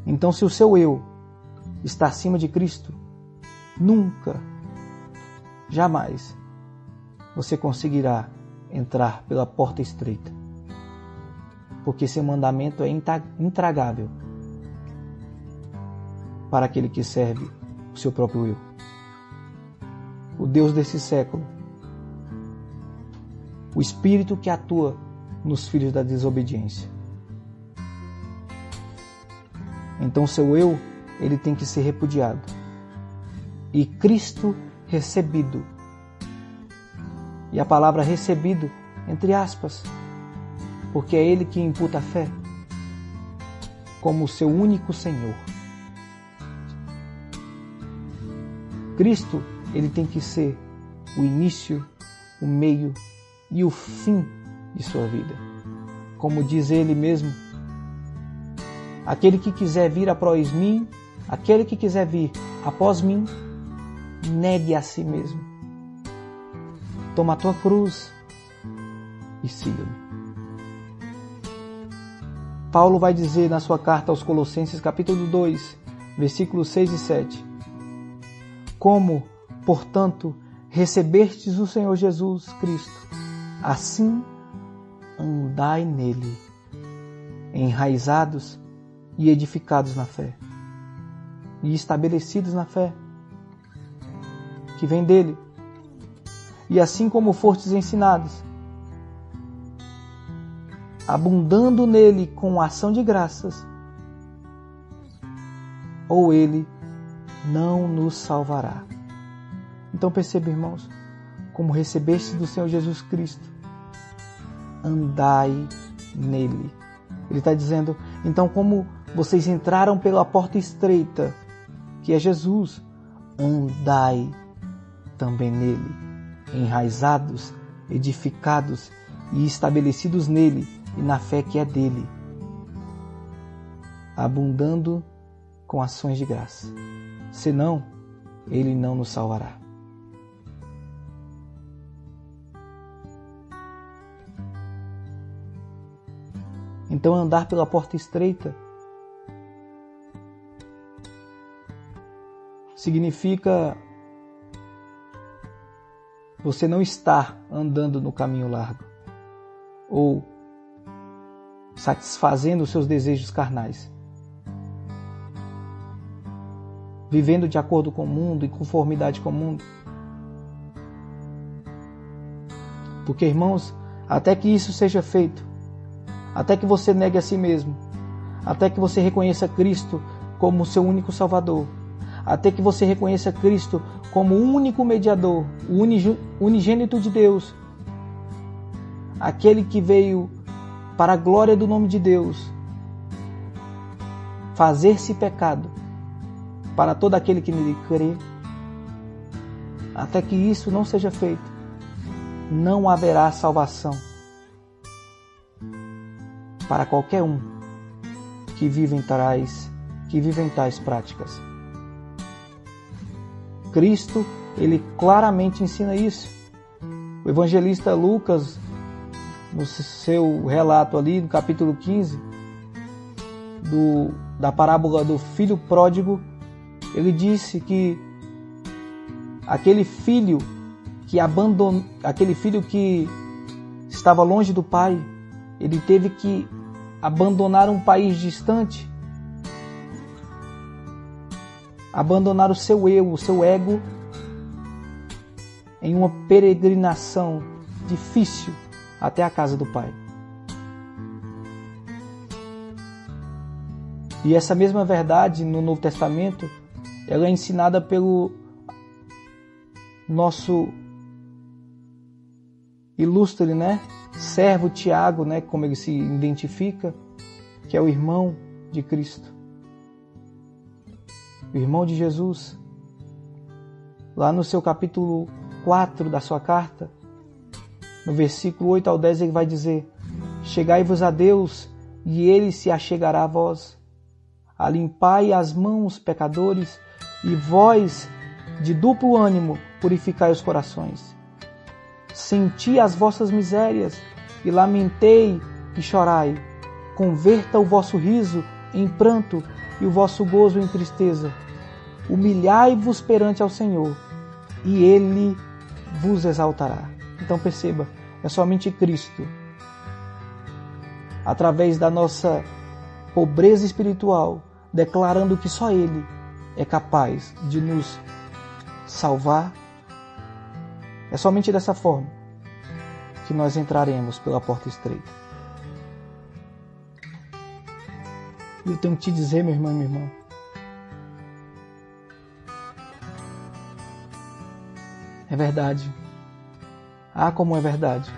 Então, se o seu eu está acima de Cristo, nunca, jamais, você conseguirá entrar pela porta estreita, porque seu mandamento é intragável para aquele que serve o seu próprio eu. O Deus desse século, o espírito que atua nos filhos da desobediência. Então seu eu, ele tem que ser repudiado. E Cristo recebido. E a palavra recebido, entre aspas, porque é Ele que imputa a fé como seu único Senhor. Cristo, ele tem que ser o início, o meio e o fim de sua vida. Como diz Ele mesmo, aquele que quiser vir após mim, aquele que quiser vir após mim, negue a si mesmo. Toma a tua cruz e siga-me. Paulo vai dizer na sua carta aos Colossenses, capítulo 2, versículos 6 e 7. Como, portanto, recebestes o Senhor Jesus Cristo, assim andai nele, enraizados e edificados na fé, e estabelecidos na fé, que vem dele, e assim como fostes ensinados, abundando nele com ação de graças, ou ele não nos salvará. Então perceba, irmãos, como recebeste do Senhor Jesus Cristo, andai nele. Ele está dizendo, então como vocês entraram pela porta estreita, que é Jesus, andai também nele, enraizados, edificados e estabelecidos nele e na fé que é dele, abundando com ações de graça. Senão, ele não nos salvará. Então, andar pela porta estreita significa você não estar andando no caminho largo ou satisfazendo os seus desejos carnais, vivendo de acordo com o mundo, em conformidade com o mundo. Porque, irmãos, até que isso seja feito, até que você negue a si mesmo, até que você reconheça Cristo como seu único Salvador, até que você reconheça Cristo como o único mediador, o unigênito de Deus, aquele que veio para a glória do nome de Deus, fazer-se pecado para todo aquele que nele crê, até que isso não seja feito, não haverá salvação para qualquer um que vive em tais práticas. Cristo, ele claramente ensina isso. O evangelista Lucas, no seu relato ali, no capítulo 15, da parábola do filho pródigo, ele disse que aquele filho que estava longe do pai, ele teve que abandonar um país distante, abandonar o seu eu, o seu ego, em uma peregrinação difícil até a casa do pai. E essa mesma verdade no Novo Testamento, ela é ensinada pelo nosso ilustre, servo Tiago, como ele se identifica, que é o irmão de Cristo, o irmão de Jesus. Lá no seu capítulo 4 da sua carta, no versículo 8 ao 10, ele vai dizer: chegai-vos a Deus, e ele se achegará a vós. Alimpai as mãos, pecadores, e vós, de duplo ânimo, purificai os corações. Senti as vossas misérias, e lamentei e chorai. Converta o vosso riso em pranto, e o vosso gozo em tristeza. Humilhai-vos perante ao Senhor, e Ele vos exaltará. Então perceba, é somente Cristo, através da nossa pobreza espiritual, declarando que só Ele é capaz de nos salvar. É somente dessa forma que nós entraremos pela porta estreita. E eu tenho que te dizer, meu irmão e minha irmã, é verdade. Ah, como é verdade.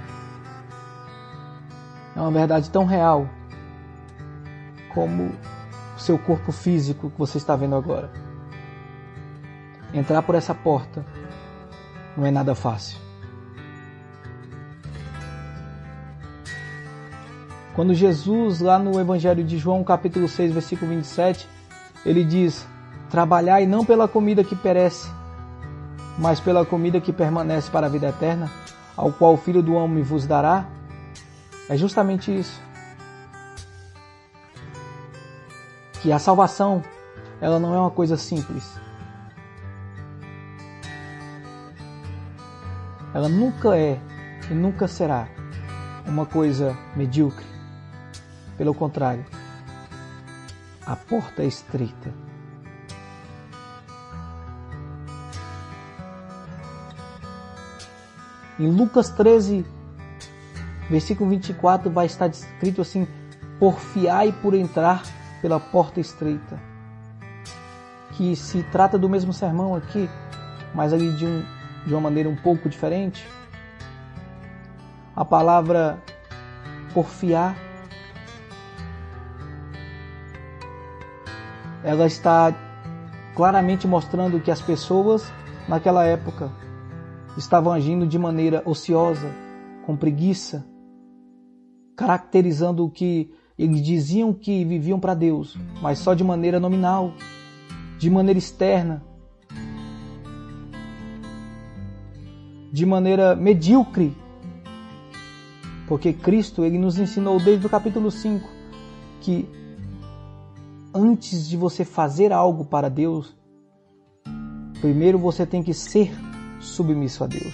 É uma verdade tão real como o seu corpo físico que você está vendo agora. Entrar por essa porta não é nada fácil. Quando Jesus, lá no Evangelho de João, capítulo 6, versículo 27, ele diz: trabalhai não pela comida que perece, mas pela comida que permanece para a vida eterna, ao qual o Filho do Homem vos dará. É justamente isso. Que a salvação, ela não é uma coisa simples. Ela nunca é e nunca será uma coisa medíocre. Pelo contrário, a porta é estreita. Em Lucas 13, versículo 24, vai estar escrito assim: porfiai por entrar pela porta estreita. Que se trata do mesmo sermão aqui, mas ali de uma maneira um pouco diferente. A palavra porfiar, ela está claramente mostrando que as pessoas naquela época estavam agindo de maneira ociosa, com preguiça, caracterizando o que eles diziam que viviam para Deus, mas só de maneira nominal, de maneira externa, de maneira medíocre. Porque Cristo, ele nos ensinou desde o capítulo 5 que antes de você fazer algo para Deus, primeiro você tem que ser submisso a Deus.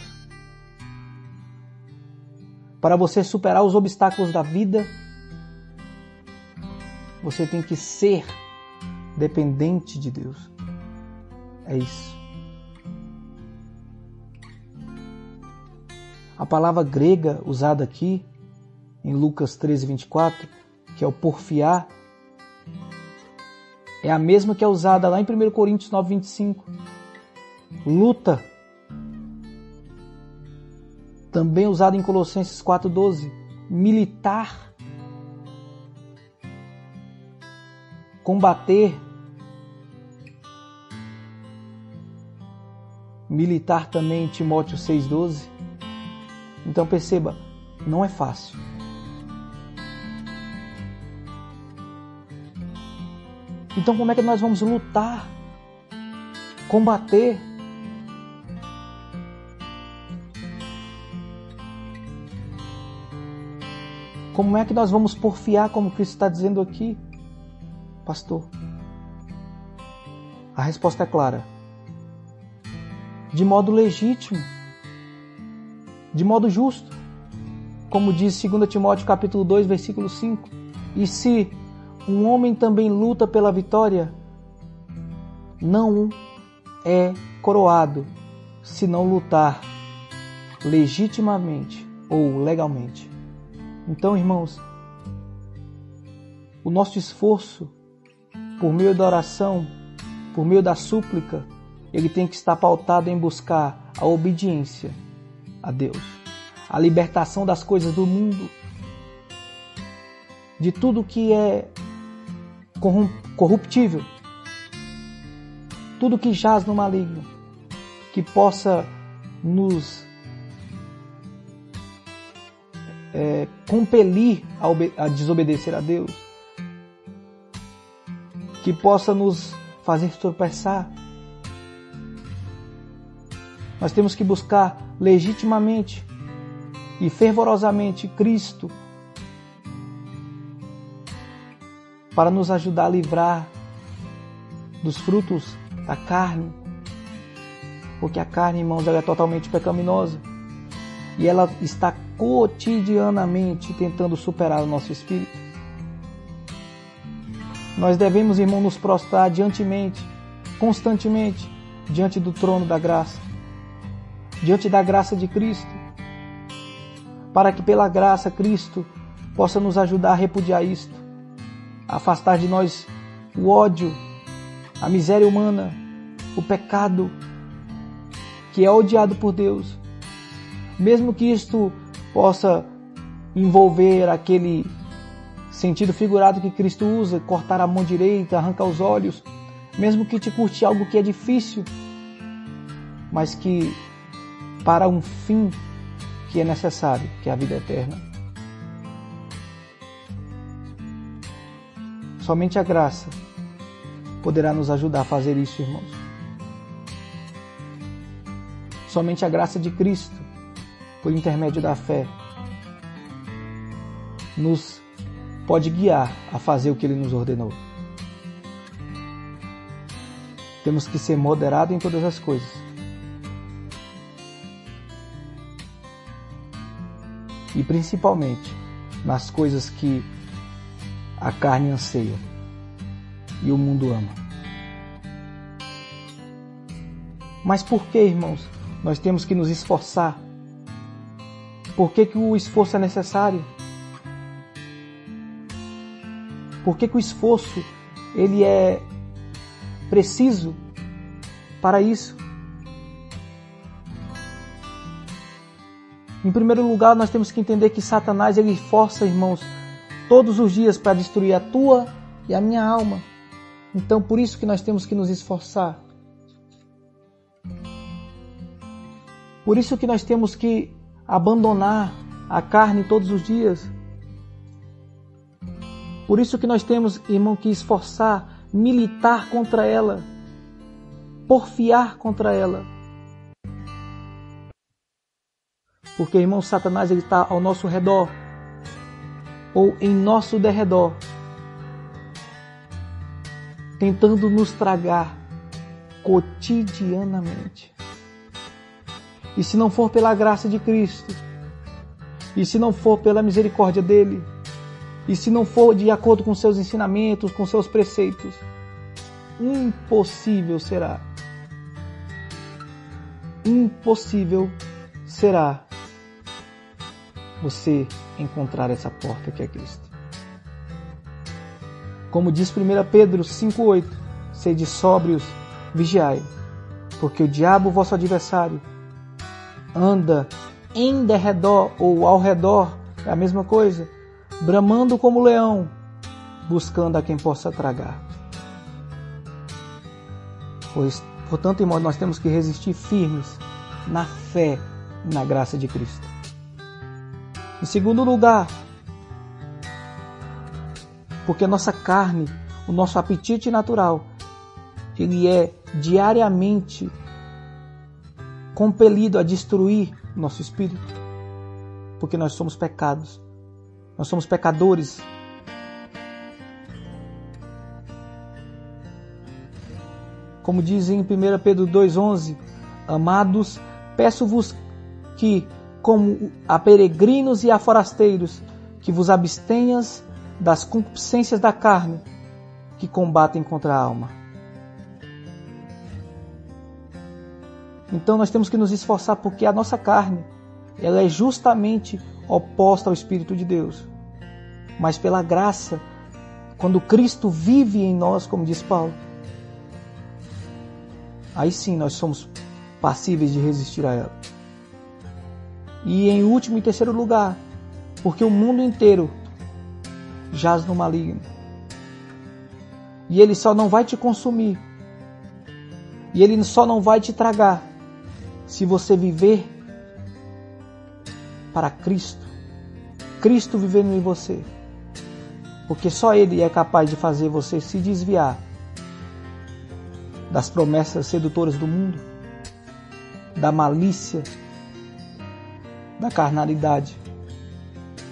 Para você superar os obstáculos da vida, você tem que ser dependente de Deus. É isso. A palavra grega usada aqui, em Lucas 13, 24, que é o porfiar, é a mesma que é usada lá em 1 Coríntios 9, 25. Luta. Também usada em Colossenses 4, 12. Militar. Combater. Militar também em Timóteo 6, 12. Então perceba, não é fácil. Então como é que nós vamos lutar? Combater? Como é que nós vamos porfiar, como Cristo está dizendo aqui, pastor? A resposta é clara. De modo legítimo. De modo justo. Como diz 2 Timóteo capítulo 2, versículo 5. E se um homem também luta pela vitória, não é coroado se não lutar legitimamente ou legalmente. Então, irmãos, o nosso esforço por meio da oração, por meio da súplica, ele tem que estar pautado em buscar a obediência a Deus, a libertação das coisas do mundo, de tudo que é corruptível, tudo que jaz no maligno, que possa nos compelir a desobedecer a Deus, que possa nos fazer tropeçar. Nós temos que buscar legitimamente e fervorosamente Cristo para nos ajudar a livrar dos frutos da carne, porque a carne, irmãos, ela é totalmente pecaminosa e ela está cotidianamente tentando superar o nosso espírito. Nós devemos, irmão, nos prostrar diantemente, constantemente diante do trono da graça, diante da graça de Cristo, para que pela graça Cristo possa nos ajudar a repudiar isto, a afastar de nós o ódio, a miséria humana, o pecado que é odiado por Deus. Mesmo que isto possa envolver aquele sentido figurado que Cristo usa, cortar a mão direita, arrancar os olhos, mesmo que te custe algo que é difícil, mas que para um fim que é necessário, que é a vida eterna. Somente a graça poderá nos ajudar a fazer isso, irmãos. Somente a graça de Cristo, por intermédio da fé, nos pode guiar a fazer o que Ele nos ordenou. Temos que ser moderados em todas as coisas. E principalmente nas coisas que a carne anseia e o mundo ama. Mas por que, irmãos, nós temos que nos esforçar? Por que o esforço é necessário? Por que o esforço ele é preciso para isso? Em primeiro lugar, nós temos que entender que Satanás ele força, irmãos, todos os dias para destruir a tua e a minha alma. Então, por isso que nós temos que nos esforçar. Por isso que nós temos que abandonar a carne todos os dias. Por isso que nós temos, irmão, que esforçar, militar contra ela, porfiar contra ela. Porque, irmão, Satanás ele está ao nosso redor, ou em nosso derredor, tentando nos tragar cotidianamente. E se não for pela graça de Cristo, e se não for pela misericórdia dele, e se não for de acordo com seus ensinamentos, com seus preceitos, impossível será. Impossível será você encontrar essa porta que é Cristo. Como diz 1 Pedro 5,8, sede sóbrios, vigiai, porque o diabo, vosso adversário, anda em derredor ou ao redor, é a mesma coisa, bramando como leão, buscando a quem possa tragar. Portanto, irmãos, nós temos que resistir firmes na fé e na graça de Cristo. Em segundo lugar, porque a nossa carne, o nosso apetite natural, ele é diariamente compelido a destruir o nosso espírito, porque nós somos pecados, nós somos pecadores. Como diz em 1 Pedro 2,11, amados, peço-vos que, como a peregrinos e a forasteiros, que vos abstenhas das concupiscências da carne, que combatem contra a alma. Então nós temos que nos esforçar, porque a nossa carne, ela é justamente oposta ao Espírito de Deus. Mas pela graça, quando Cristo vive em nós, como diz Paulo, aí sim nós somos passíveis de resistir a ela. E em último e terceiro lugar, porque o mundo inteiro jaz no maligno. E ele só não vai te consumir. E ele só não vai te tragar se você viver para Cristo. Cristo vivendo em você. Porque só Ele é capaz de fazer você se desviar das promessas sedutoras do mundo, da malícia, da carnalidade,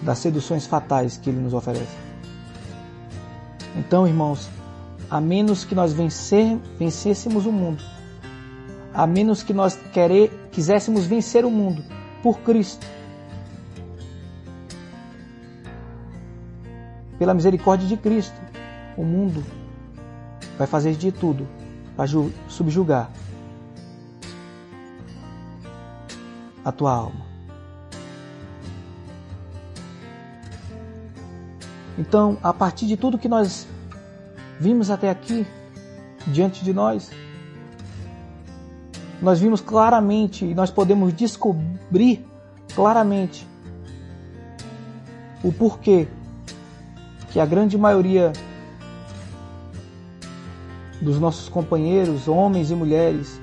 das seduções fatais que Ele nos oferece. Então, irmãos, a menos que nós vencêssemos o mundo, a menos que nós quiséssemos vencer o mundo por Cristo, pela misericórdia de Cristo, o mundo vai fazer de tudo para subjugar a tua alma. Então, a partir de tudo que nós vimos até aqui, diante de nós vimos claramente e nós podemos descobrir claramente o porquê que a grande maioria dos nossos companheiros, homens e mulheres,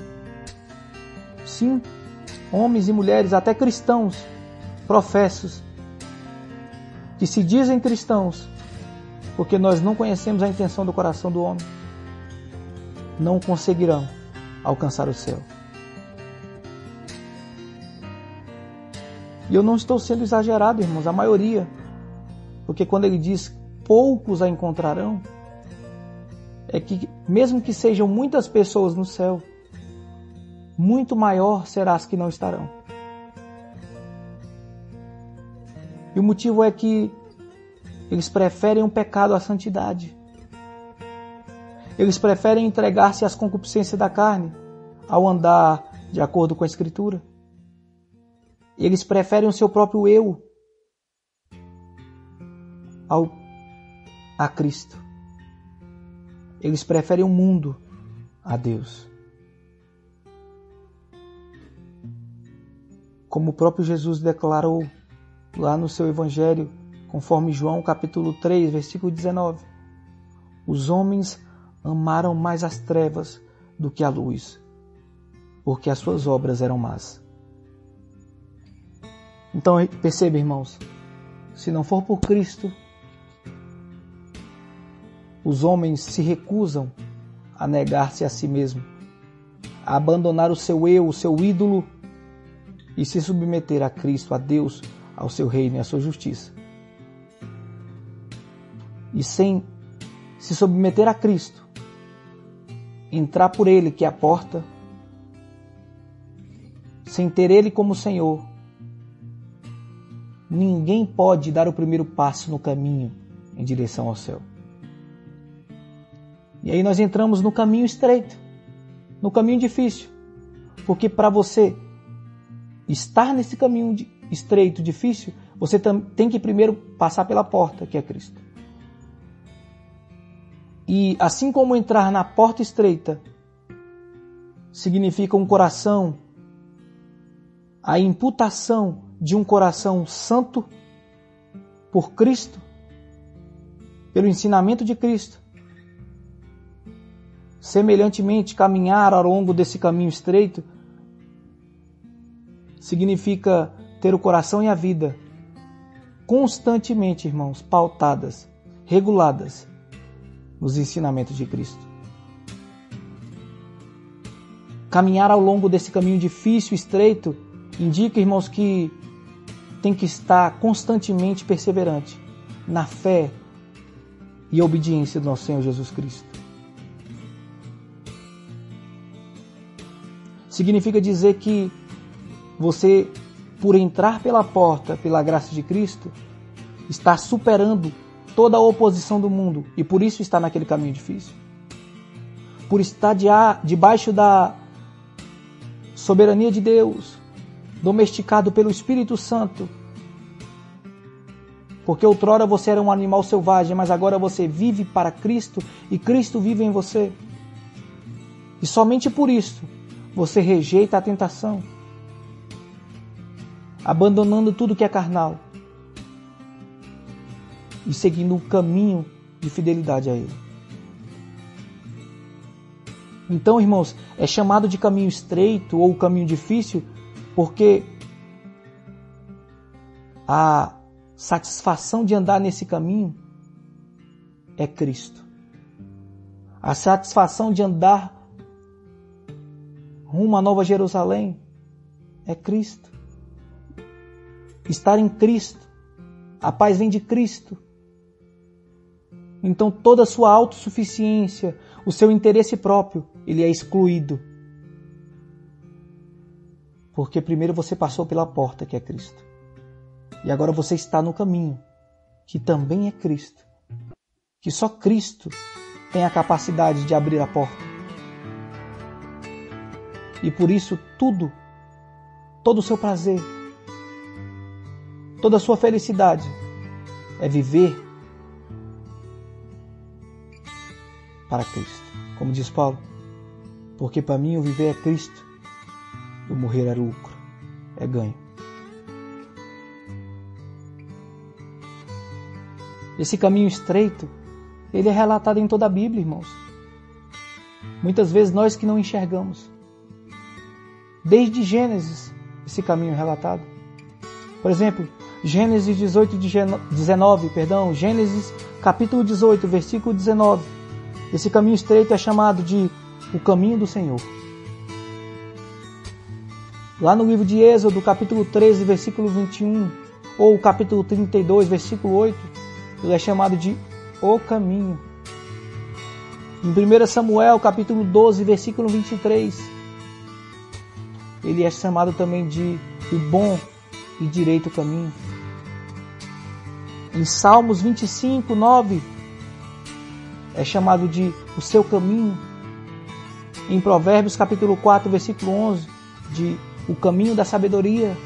sim, homens e mulheres, até cristãos, professos, que se dizem cristãos, porque nós não conhecemos a intenção do coração do homem, não conseguirão alcançar o céu. E eu não estou sendo exagerado, irmãos, a maioria, porque quando ele diz poucos a encontrarão, é que mesmo que sejam muitas pessoas no céu, muito maior será as que não estarão. E o motivo é que eles preferem o pecado à santidade. Eles preferem entregar-se às concupiscências da carne ao andar de acordo com a Escritura. Eles preferem o seu próprio eu a Cristo. Eles preferem o mundo a Deus. Como o próprio Jesus declarou lá no seu Evangelho, conforme João capítulo 3, versículo 19. Os homens amaram mais as trevas do que a luz, porque as suas obras eram más. Então perceba, irmãos, se não for por Cristo, os homens se recusam a negar-se a si mesmo, a abandonar o seu eu, o seu ídolo e se submeter a Cristo, a Deus, ao seu reino e à sua justiça. E sem se submeter a Cristo, entrar por Ele, que é a porta, sem ter Ele como Senhor, ninguém pode dar o primeiro passo no caminho em direção ao céu. E aí nós entramos no caminho estreito, no caminho difícil, porque para você estar nesse caminho estreito, difícil, você tem que primeiro passar pela porta, que é Cristo. E assim como entrar na porta estreita significa um coração, a imputação de um coração santo por Cristo, pelo ensinamento de Cristo, semelhantemente, caminhar ao longo desse caminho estreito significa ter o coração e a vida constantemente, irmãos, pautadas, reguladas nos ensinamentos de Cristo. Caminhar ao longo desse caminho difícil, estreito, indica, irmãos, que tem que estar constantemente perseverante na fé e obediência do nosso Senhor Jesus Cristo. Significa dizer que você, por entrar pela porta, pela graça de Cristo, está superando toda a oposição do mundo e por isso está naquele caminho difícil. Por estar debaixo da soberania de Deus, domesticado pelo Espírito Santo. Porque outrora você era um animal selvagem, mas agora você vive para Cristo e Cristo vive em você. E somente por isso você rejeita a tentação, abandonando tudo que é carnal e seguindo um caminho de fidelidade a Ele. Então, irmãos, é chamado de caminho estreito ou caminho difícil porque a satisfação de andar nesse caminho é Cristo. A satisfação de andar rumo à Nova Jerusalém é Cristo. Estar em Cristo. A paz vem de Cristo. Então toda a sua autossuficiência, o seu interesse próprio, ele é excluído. Porque primeiro você passou pela porta, que é Cristo. E agora você está no caminho, que também é Cristo. Que só Cristo tem a capacidade de abrir a porta. E por isso tudo, todo o seu prazer, toda a sua felicidade é viver para Cristo. Como diz Paulo, porque para mim o viver é Cristo, o morrer é lucro, é ganho. Esse caminho estreito, ele é relatado em toda a Bíblia, irmãos. Muitas vezes nós que não enxergamos. Desde Gênesis, esse caminho é relatado. Por exemplo, Gênesis 19, Gênesis capítulo 18, versículo 19. Esse caminho estreito é chamado de o caminho do Senhor. Lá no livro de Êxodo, capítulo 13, versículo 21, ou capítulo 32, versículo 8, ele é chamado de o caminho. Em 1 Samuel, capítulo 12, versículo 23, ele é chamado também de o bom e direito caminho. Em Salmos 25, 9, é chamado de o seu caminho. Em Provérbios, capítulo 4, versículo 11, de o caminho da sabedoria.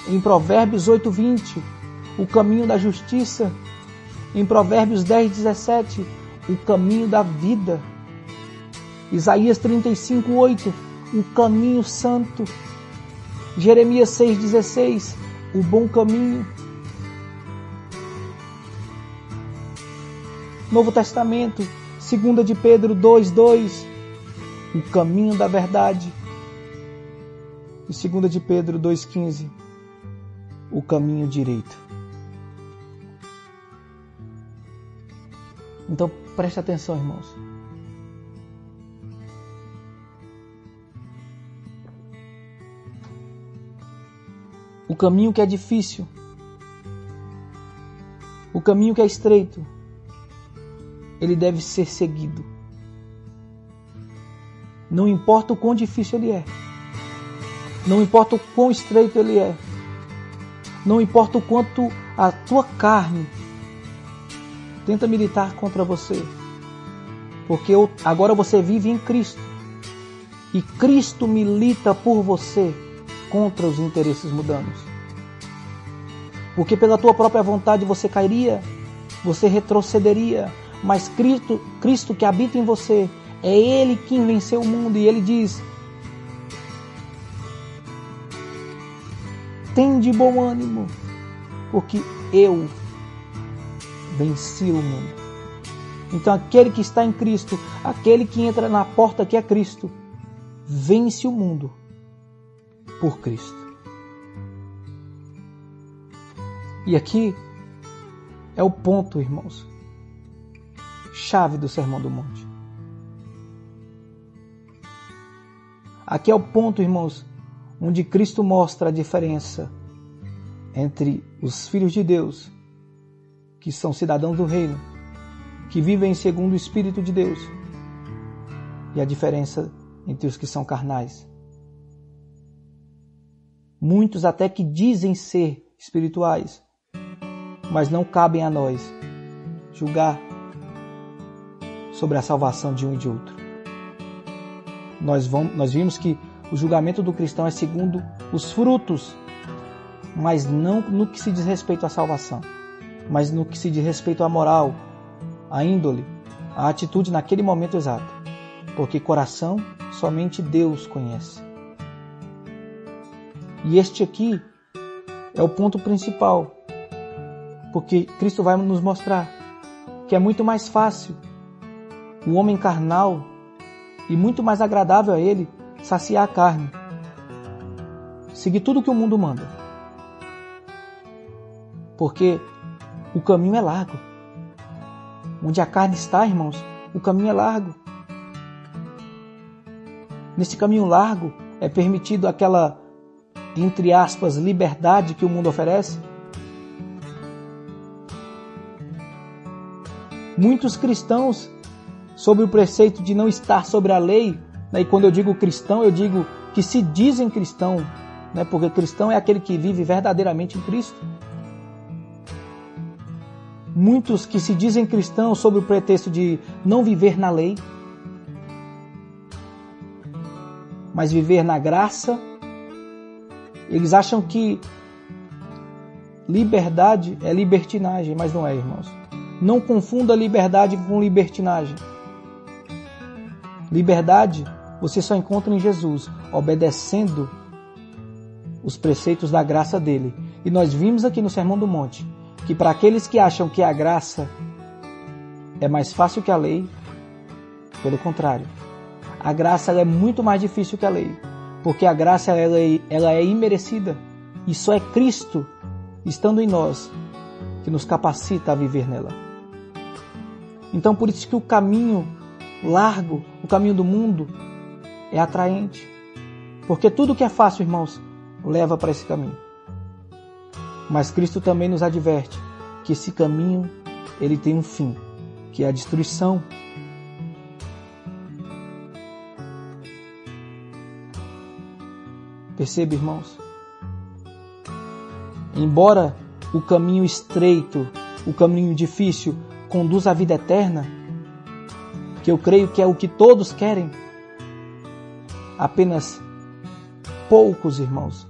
Em Provérbios 8, 20, o caminho da justiça. Em Provérbios 10, 17, o caminho da vida. Isaías 35, 8, o caminho santo. Jeremias 6, 16, o bom caminho. Novo Testamento, 2 de Pedro 2, 2, o caminho da verdade. E 2 de Pedro 2, 15, o caminho direito. Então preste atenção, irmãos. O caminho que é difícil, o caminho que é estreito, ele deve ser seguido. Não importa o quão difícil ele é. Não importa o quão estreito ele é. Não importa o quanto a tua carne tenta militar contra você. Porque agora você vive em Cristo. E Cristo milita por você contra os interesses mundanos. Porque pela tua própria vontade você cairia, você retrocederia. Mas Cristo que habita em você, é Ele quem venceu o mundo. E Ele diz: tem de bom ânimo, porque eu venci o mundo. Então aquele que está em Cristo, aquele que entra na porta que é Cristo, vence o mundo por Cristo. E aqui é o ponto, irmãos, chave do Sermão do Monte. Aqui é o ponto, irmãos, onde Cristo mostra a diferença entre os filhos de Deus, que são cidadãos do reino, que vivem segundo o Espírito de Deus, e a diferença entre os que são carnais. Muitos até que dizem ser espirituais, mas não cabem a nós julgar sobre a salvação de um e de outro. Nós vimos que o julgamento do cristão é segundo os frutos, mas não no que se diz respeito à salvação, mas no que se diz respeito à moral, à índole, à atitude naquele momento exato. Porque coração somente Deus conhece. E este aqui é o ponto principal, porque Cristo vai nos mostrar que é muito mais fácil o homem carnal e muito mais agradável a ele saciar a carne, seguir tudo que o mundo manda, porque o caminho é largo. Onde a carne está, irmãos, o caminho é largo. Nesse caminho largo é permitido aquela, entre aspas, liberdade que o mundo oferece. Muitos cristãos, sob o preceito de não estar sobre a lei, né? E quando eu digo cristão, eu digo que se dizem cristão, né? Porque cristão é aquele que vive verdadeiramente em Cristo. Muitos que se dizem cristãos sob o pretexto de não viver na lei, mas viver na graça. Eles acham que liberdade é libertinagem, mas não é, irmãos. Não confunda liberdade com libertinagem. Liberdade você só encontra em Jesus, obedecendo os preceitos da graça dele. E nós vimos aqui no Sermão do Monte que para aqueles que acham que a graça é mais fácil que a lei, pelo contrário, a graça ela é muito mais difícil que a lei, porque a graça ela é imerecida e só é Cristo estando em nós que nos capacita a viver nela. Então por isso que o caminho largo, o caminho do mundo é atraente, porque tudo que é fácil, irmãos, leva para esse caminho. Mas Cristo também nos adverte que esse caminho ele tem um fim, que é a destruição. Perceba, irmãos, embora o caminho estreito, o caminho difícil conduza à vida eterna, que eu creio que é o que todos querem, apenas poucos, irmãos,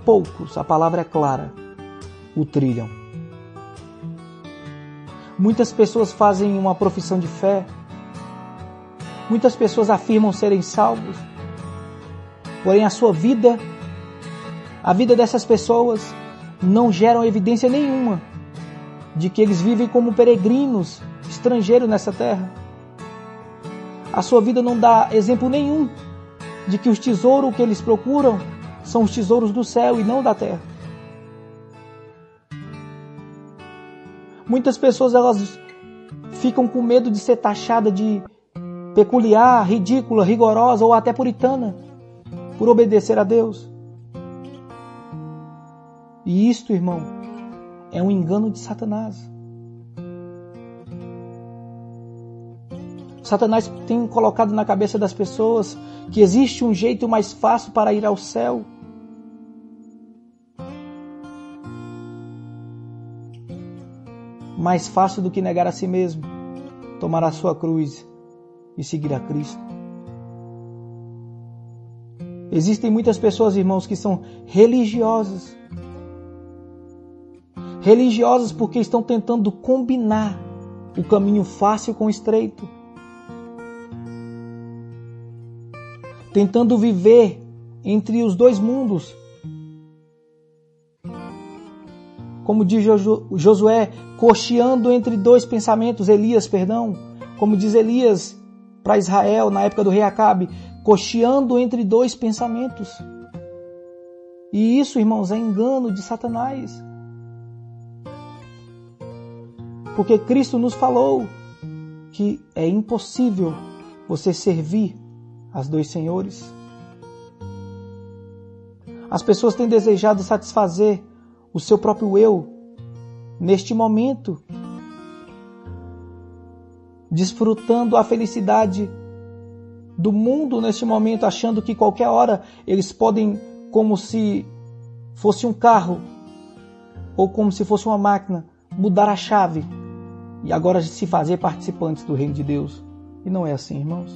poucos, a palavra é clara, o trilham. Muitas pessoas fazem uma profissão de fé, muitas pessoas afirmam serem salvos, porém a vida dessas pessoas não geram evidência nenhuma de que eles vivem como peregrinos, estrangeiros nessa terra. A sua vida não dá exemplo nenhum de que os tesouros que eles procuram são os tesouros do céu e não da terra. Muitas pessoas elas ficam com medo de ser taxada de peculiar, ridícula, rigorosa ou até puritana por obedecer a Deus. E isto, irmão, é um engano de Satanás. Satanás tem colocado na cabeça das pessoas que existe um jeito mais fácil para ir ao céu. Mais fácil do que negar a si mesmo, tomar a sua cruz e seguir a Cristo. Existem muitas pessoas, irmãos, que são religiosas. Religiosas porque estão tentando combinar o caminho fácil com o estreito. Tentando viver entre os dois mundos. Como diz Josué, cocheando entre dois pensamentos, como diz Elias para Israel na época do rei Acabe, cocheando entre dois pensamentos. E isso, irmãos, é engano de Satanás. Porque Cristo nos falou que é impossível você servir aos dois senhores. As pessoas têm desejado satisfazer o seu próprio eu neste momento, desfrutando a felicidade do mundo neste momento, achando que qualquer hora eles podem, como se fosse um carro ou como se fosse uma máquina, mudar a chave e agora se fazer participantes do reino de Deus. E não é assim, irmãos.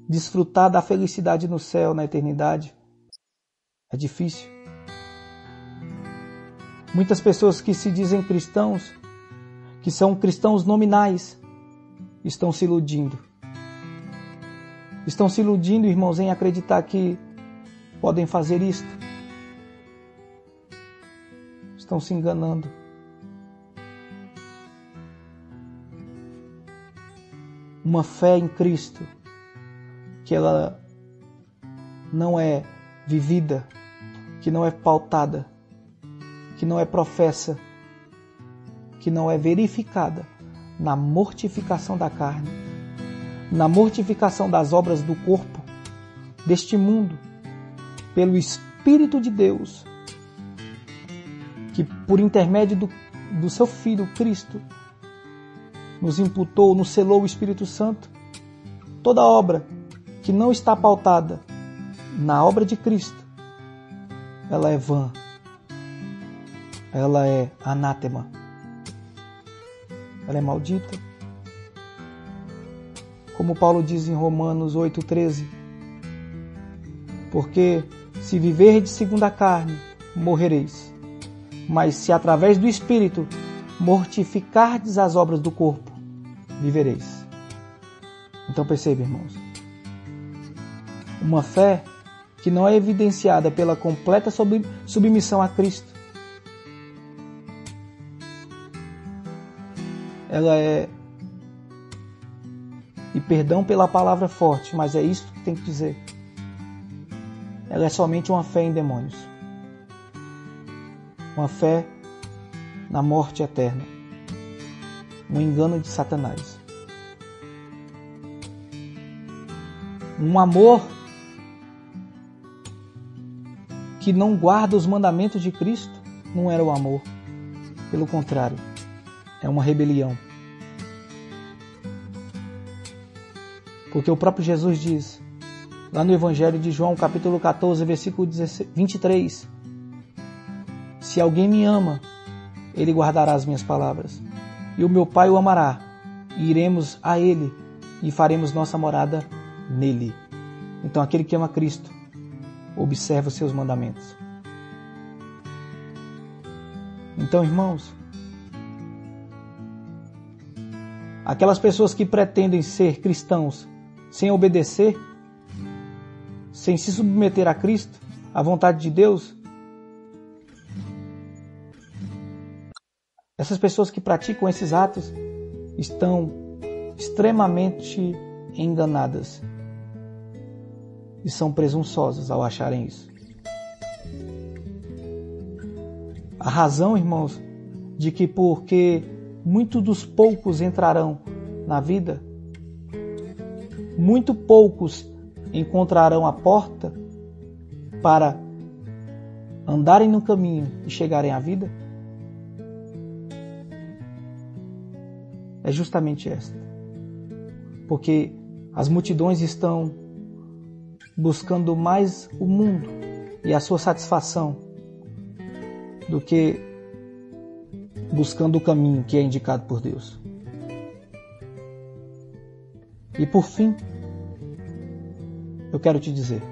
Desfrutar da felicidade no céu, na eternidade, é difícil. Muitas pessoas que se dizem cristãos, que são cristãos nominais, estão se iludindo. Estão se iludindo, irmãos, em acreditar que podem fazer isto. Estão se enganando. Uma fé em Cristo que ela não é vivida, que não é pautada, que não é professa, que não é verificada na mortificação da carne, na mortificação das obras do corpo, deste mundo, pelo Espírito de Deus, que por intermédio do seu Filho Cristo, nos imputou, nos selou o Espírito Santo. Toda obra que não está pautada na obra de Cristo, ela é vã, ela é anátema. ela é maldita. Como Paulo diz em Romanos 8,13, porque se viverdes segundo a carne, morrereis. Mas se através do Espírito mortificardes as obras do corpo, vivereis. Então perceba, irmãos, uma fé que não é evidenciada pela completa submissão a Cristo, ela é, e perdão pela palavra forte, mas é isso que tem que dizer, ela é somente uma fé em demônios. Uma fé na morte eterna. Um engano de Satanás. Um amor que não guarda os mandamentos de Cristo não era o amor. Pelo contrário, é uma rebelião. Porque o próprio Jesus diz, lá no Evangelho de João, capítulo 14, versículo 23, se alguém me ama, ele guardará as minhas palavras. E o meu Pai o amará, e iremos a ele, e faremos nossa morada nele. Então aquele que ama Cristo, observa os seus mandamentos. Então, irmãos, aquelas pessoas que pretendem ser cristãos sem obedecer, sem se submeter a Cristo, à vontade de Deus, essas pessoas que praticam esses atos estão extremamente enganadas e são presunçosas ao acharem isso. A razão, irmãos, de que porque muitos dos poucos entrarão na vida, muito poucos encontrarão a porta para andarem no caminho e chegarem à vida, é justamente esta. Porque as multidões estão buscando mais o mundo e a sua satisfação do que buscando o caminho que é indicado por Deus. E por fim, eu quero te dizer,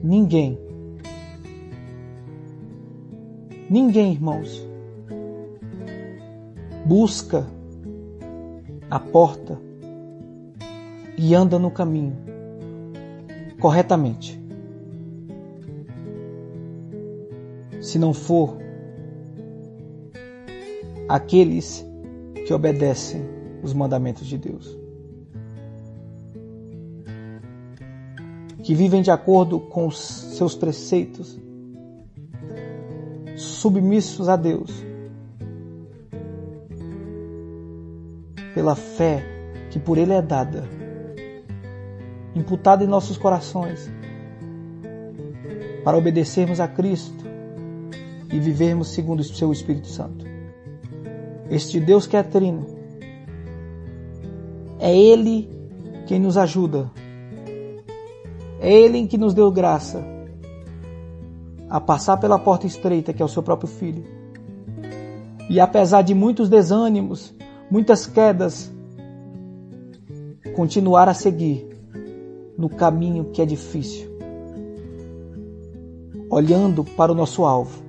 ninguém, irmãos, busca a porta e anda no caminho corretamente, se não for aqueles que obedecem os mandamentos de Deus, que vivem de acordo com os seus preceitos, submissos a Deus, pela fé que por Ele é dada, imputada em nossos corações, para obedecermos a Cristo e vivermos segundo o seu Espírito Santo. Este Deus que é trino, é Ele quem nos ajuda, é Ele que nos deu graça a passar pela porta estreita, que é o seu próprio Filho. E apesar de muitos desânimos, muitas quedas, continuar a seguir no caminho que é difícil, olhando para o nosso alvo,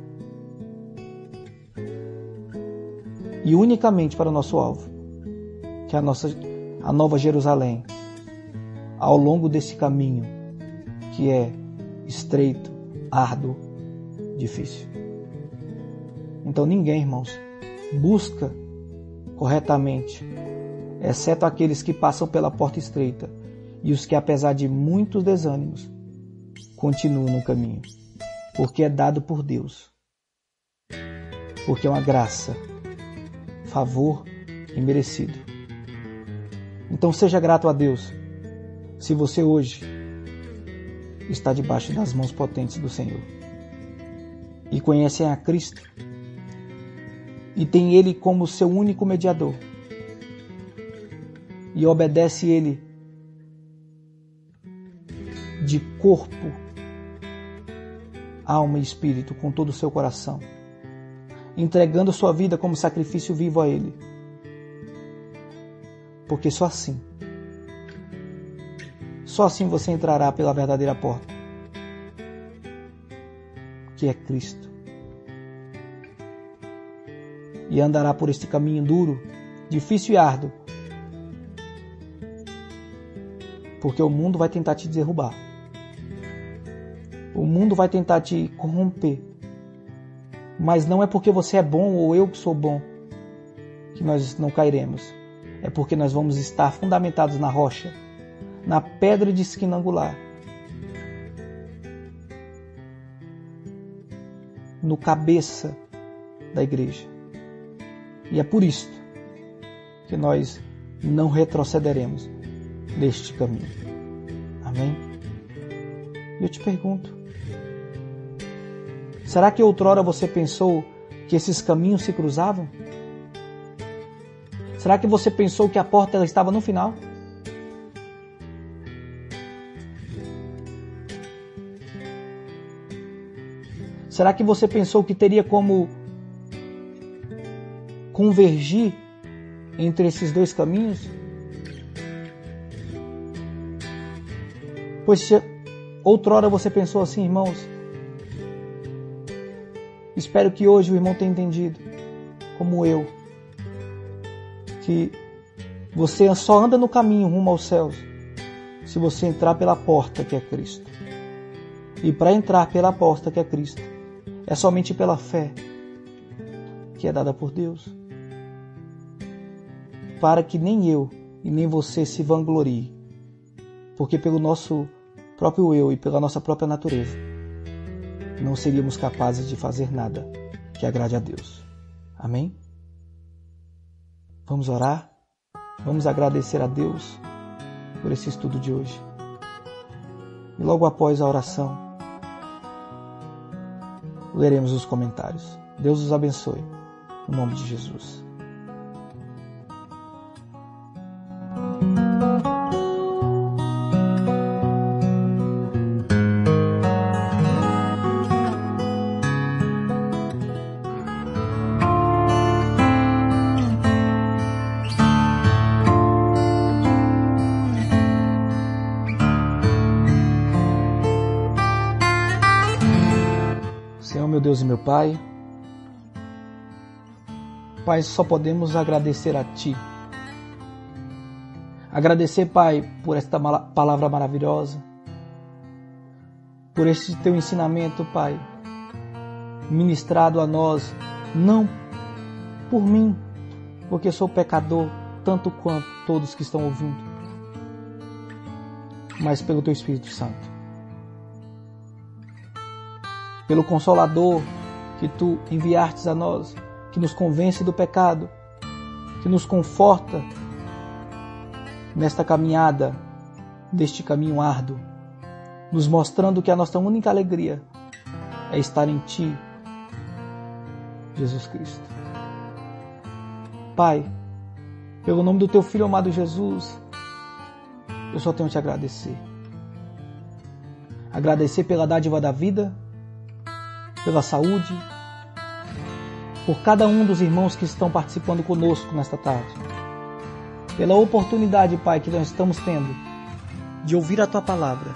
e unicamente para o nosso alvo, que é a Nova Jerusalém, ao longo desse caminho que é estreito, árduo, difícil. Então ninguém, irmãos, busca corretamente, exceto aqueles que passam pela porta estreita e os que, apesar de muitos desânimos, continuam no caminho, porque é dado por Deus, porque é uma graça, favor imerecido. Então seja grato a Deus se você hoje está debaixo das mãos potentes do Senhor e conhece a Cristo e tem Ele como seu único mediador e obedece Ele de corpo alma e espírito, com todo o seu coração, entregando sua vida como sacrifício vivo a Ele. Porque só assim você entrará pela verdadeira porta, que é Cristo, e andará por este caminho duro, difícil e árduo, porque o mundo vai tentar te derrubar, o mundo vai tentar te corromper, mas não é porque você é bom ou eu que sou bom que nós não cairemos, é porque nós vamos estar fundamentados na rocha, na pedra de esquina angular, no cabeça da igreja. E é por isto que nós não retrocederemos neste caminho. Amém? E eu te pergunto, será que outrora você pensou que esses caminhos se cruzavam? Será que você pensou que a porta ela estava no final? Será que você pensou que teria como convergir entre esses dois caminhos? Pois se outrora você pensou assim, irmãos, espero que hoje o irmão tenha entendido, como eu, que você só anda no caminho rumo aos céus se você entrar pela porta que é Cristo. E para entrar pela porta que é Cristo, é somente pela fé que é dada por Deus, para que nem eu e nem você se vanglorie, porque pelo nosso próprio eu e pela nossa própria natureza não seríamos capazes de fazer nada que agrade a Deus. Amém? Vamos orar? Vamos agradecer a Deus por esse estudo de hoje. E logo após a oração, leremos os comentários. Deus os abençoe. Em nome de Jesus. Senhor, meu Deus e meu Pai, Pai, só podemos agradecer a Ti. Agradecer, Pai, por esta palavra maravilhosa, por este Teu ensinamento, Pai, ministrado a nós, não por mim, porque sou pecador, tanto quanto todos que estão ouvindo, mas pelo Teu Espírito Santo. Pelo Consolador que Tu enviastes a nós, que nos convence do pecado, que nos conforta nesta caminhada, deste caminho árduo, nos mostrando que a nossa única alegria é estar em Ti, Jesus Cristo. Pai, pelo nome do Teu Filho amado Jesus, eu só tenho a Te agradecer. Agradecer pela dádiva da vida, pela saúde, por cada um dos irmãos que estão participando conosco nesta tarde, pela oportunidade, Pai, que nós estamos tendo de ouvir a Tua palavra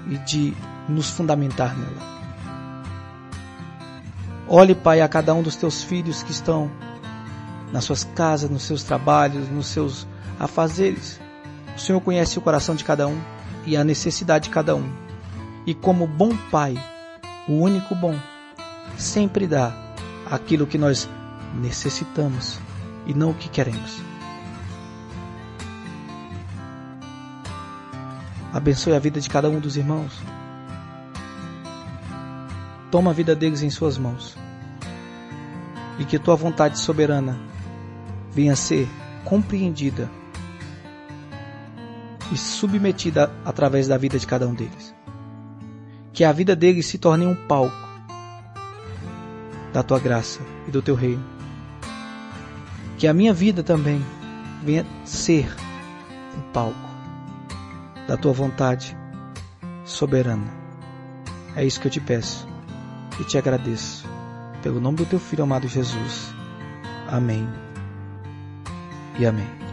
e de nos fundamentar nela. Olhe, Pai, a cada um dos Teus filhos que estão nas suas casas, nos seus trabalhos, nos seus afazeres. O Senhor conhece o coração de cada um e a necessidade de cada um. E como bom Pai, o único bom, sempre dá aquilo que nós necessitamos e não o que queremos. Abençoe a vida de cada um dos irmãos. Toma a vida deles em suas mãos. E que Tua vontade soberana venha a ser compreendida e submetida através da vida de cada um deles. Que a vida deles se torne um palco da Tua graça e do Teu reino. Que a minha vida também venha ser um palco da Tua vontade soberana. É isso que eu te peço e te agradeço. Pelo nome do teu Filho amado Jesus. Amém e amém.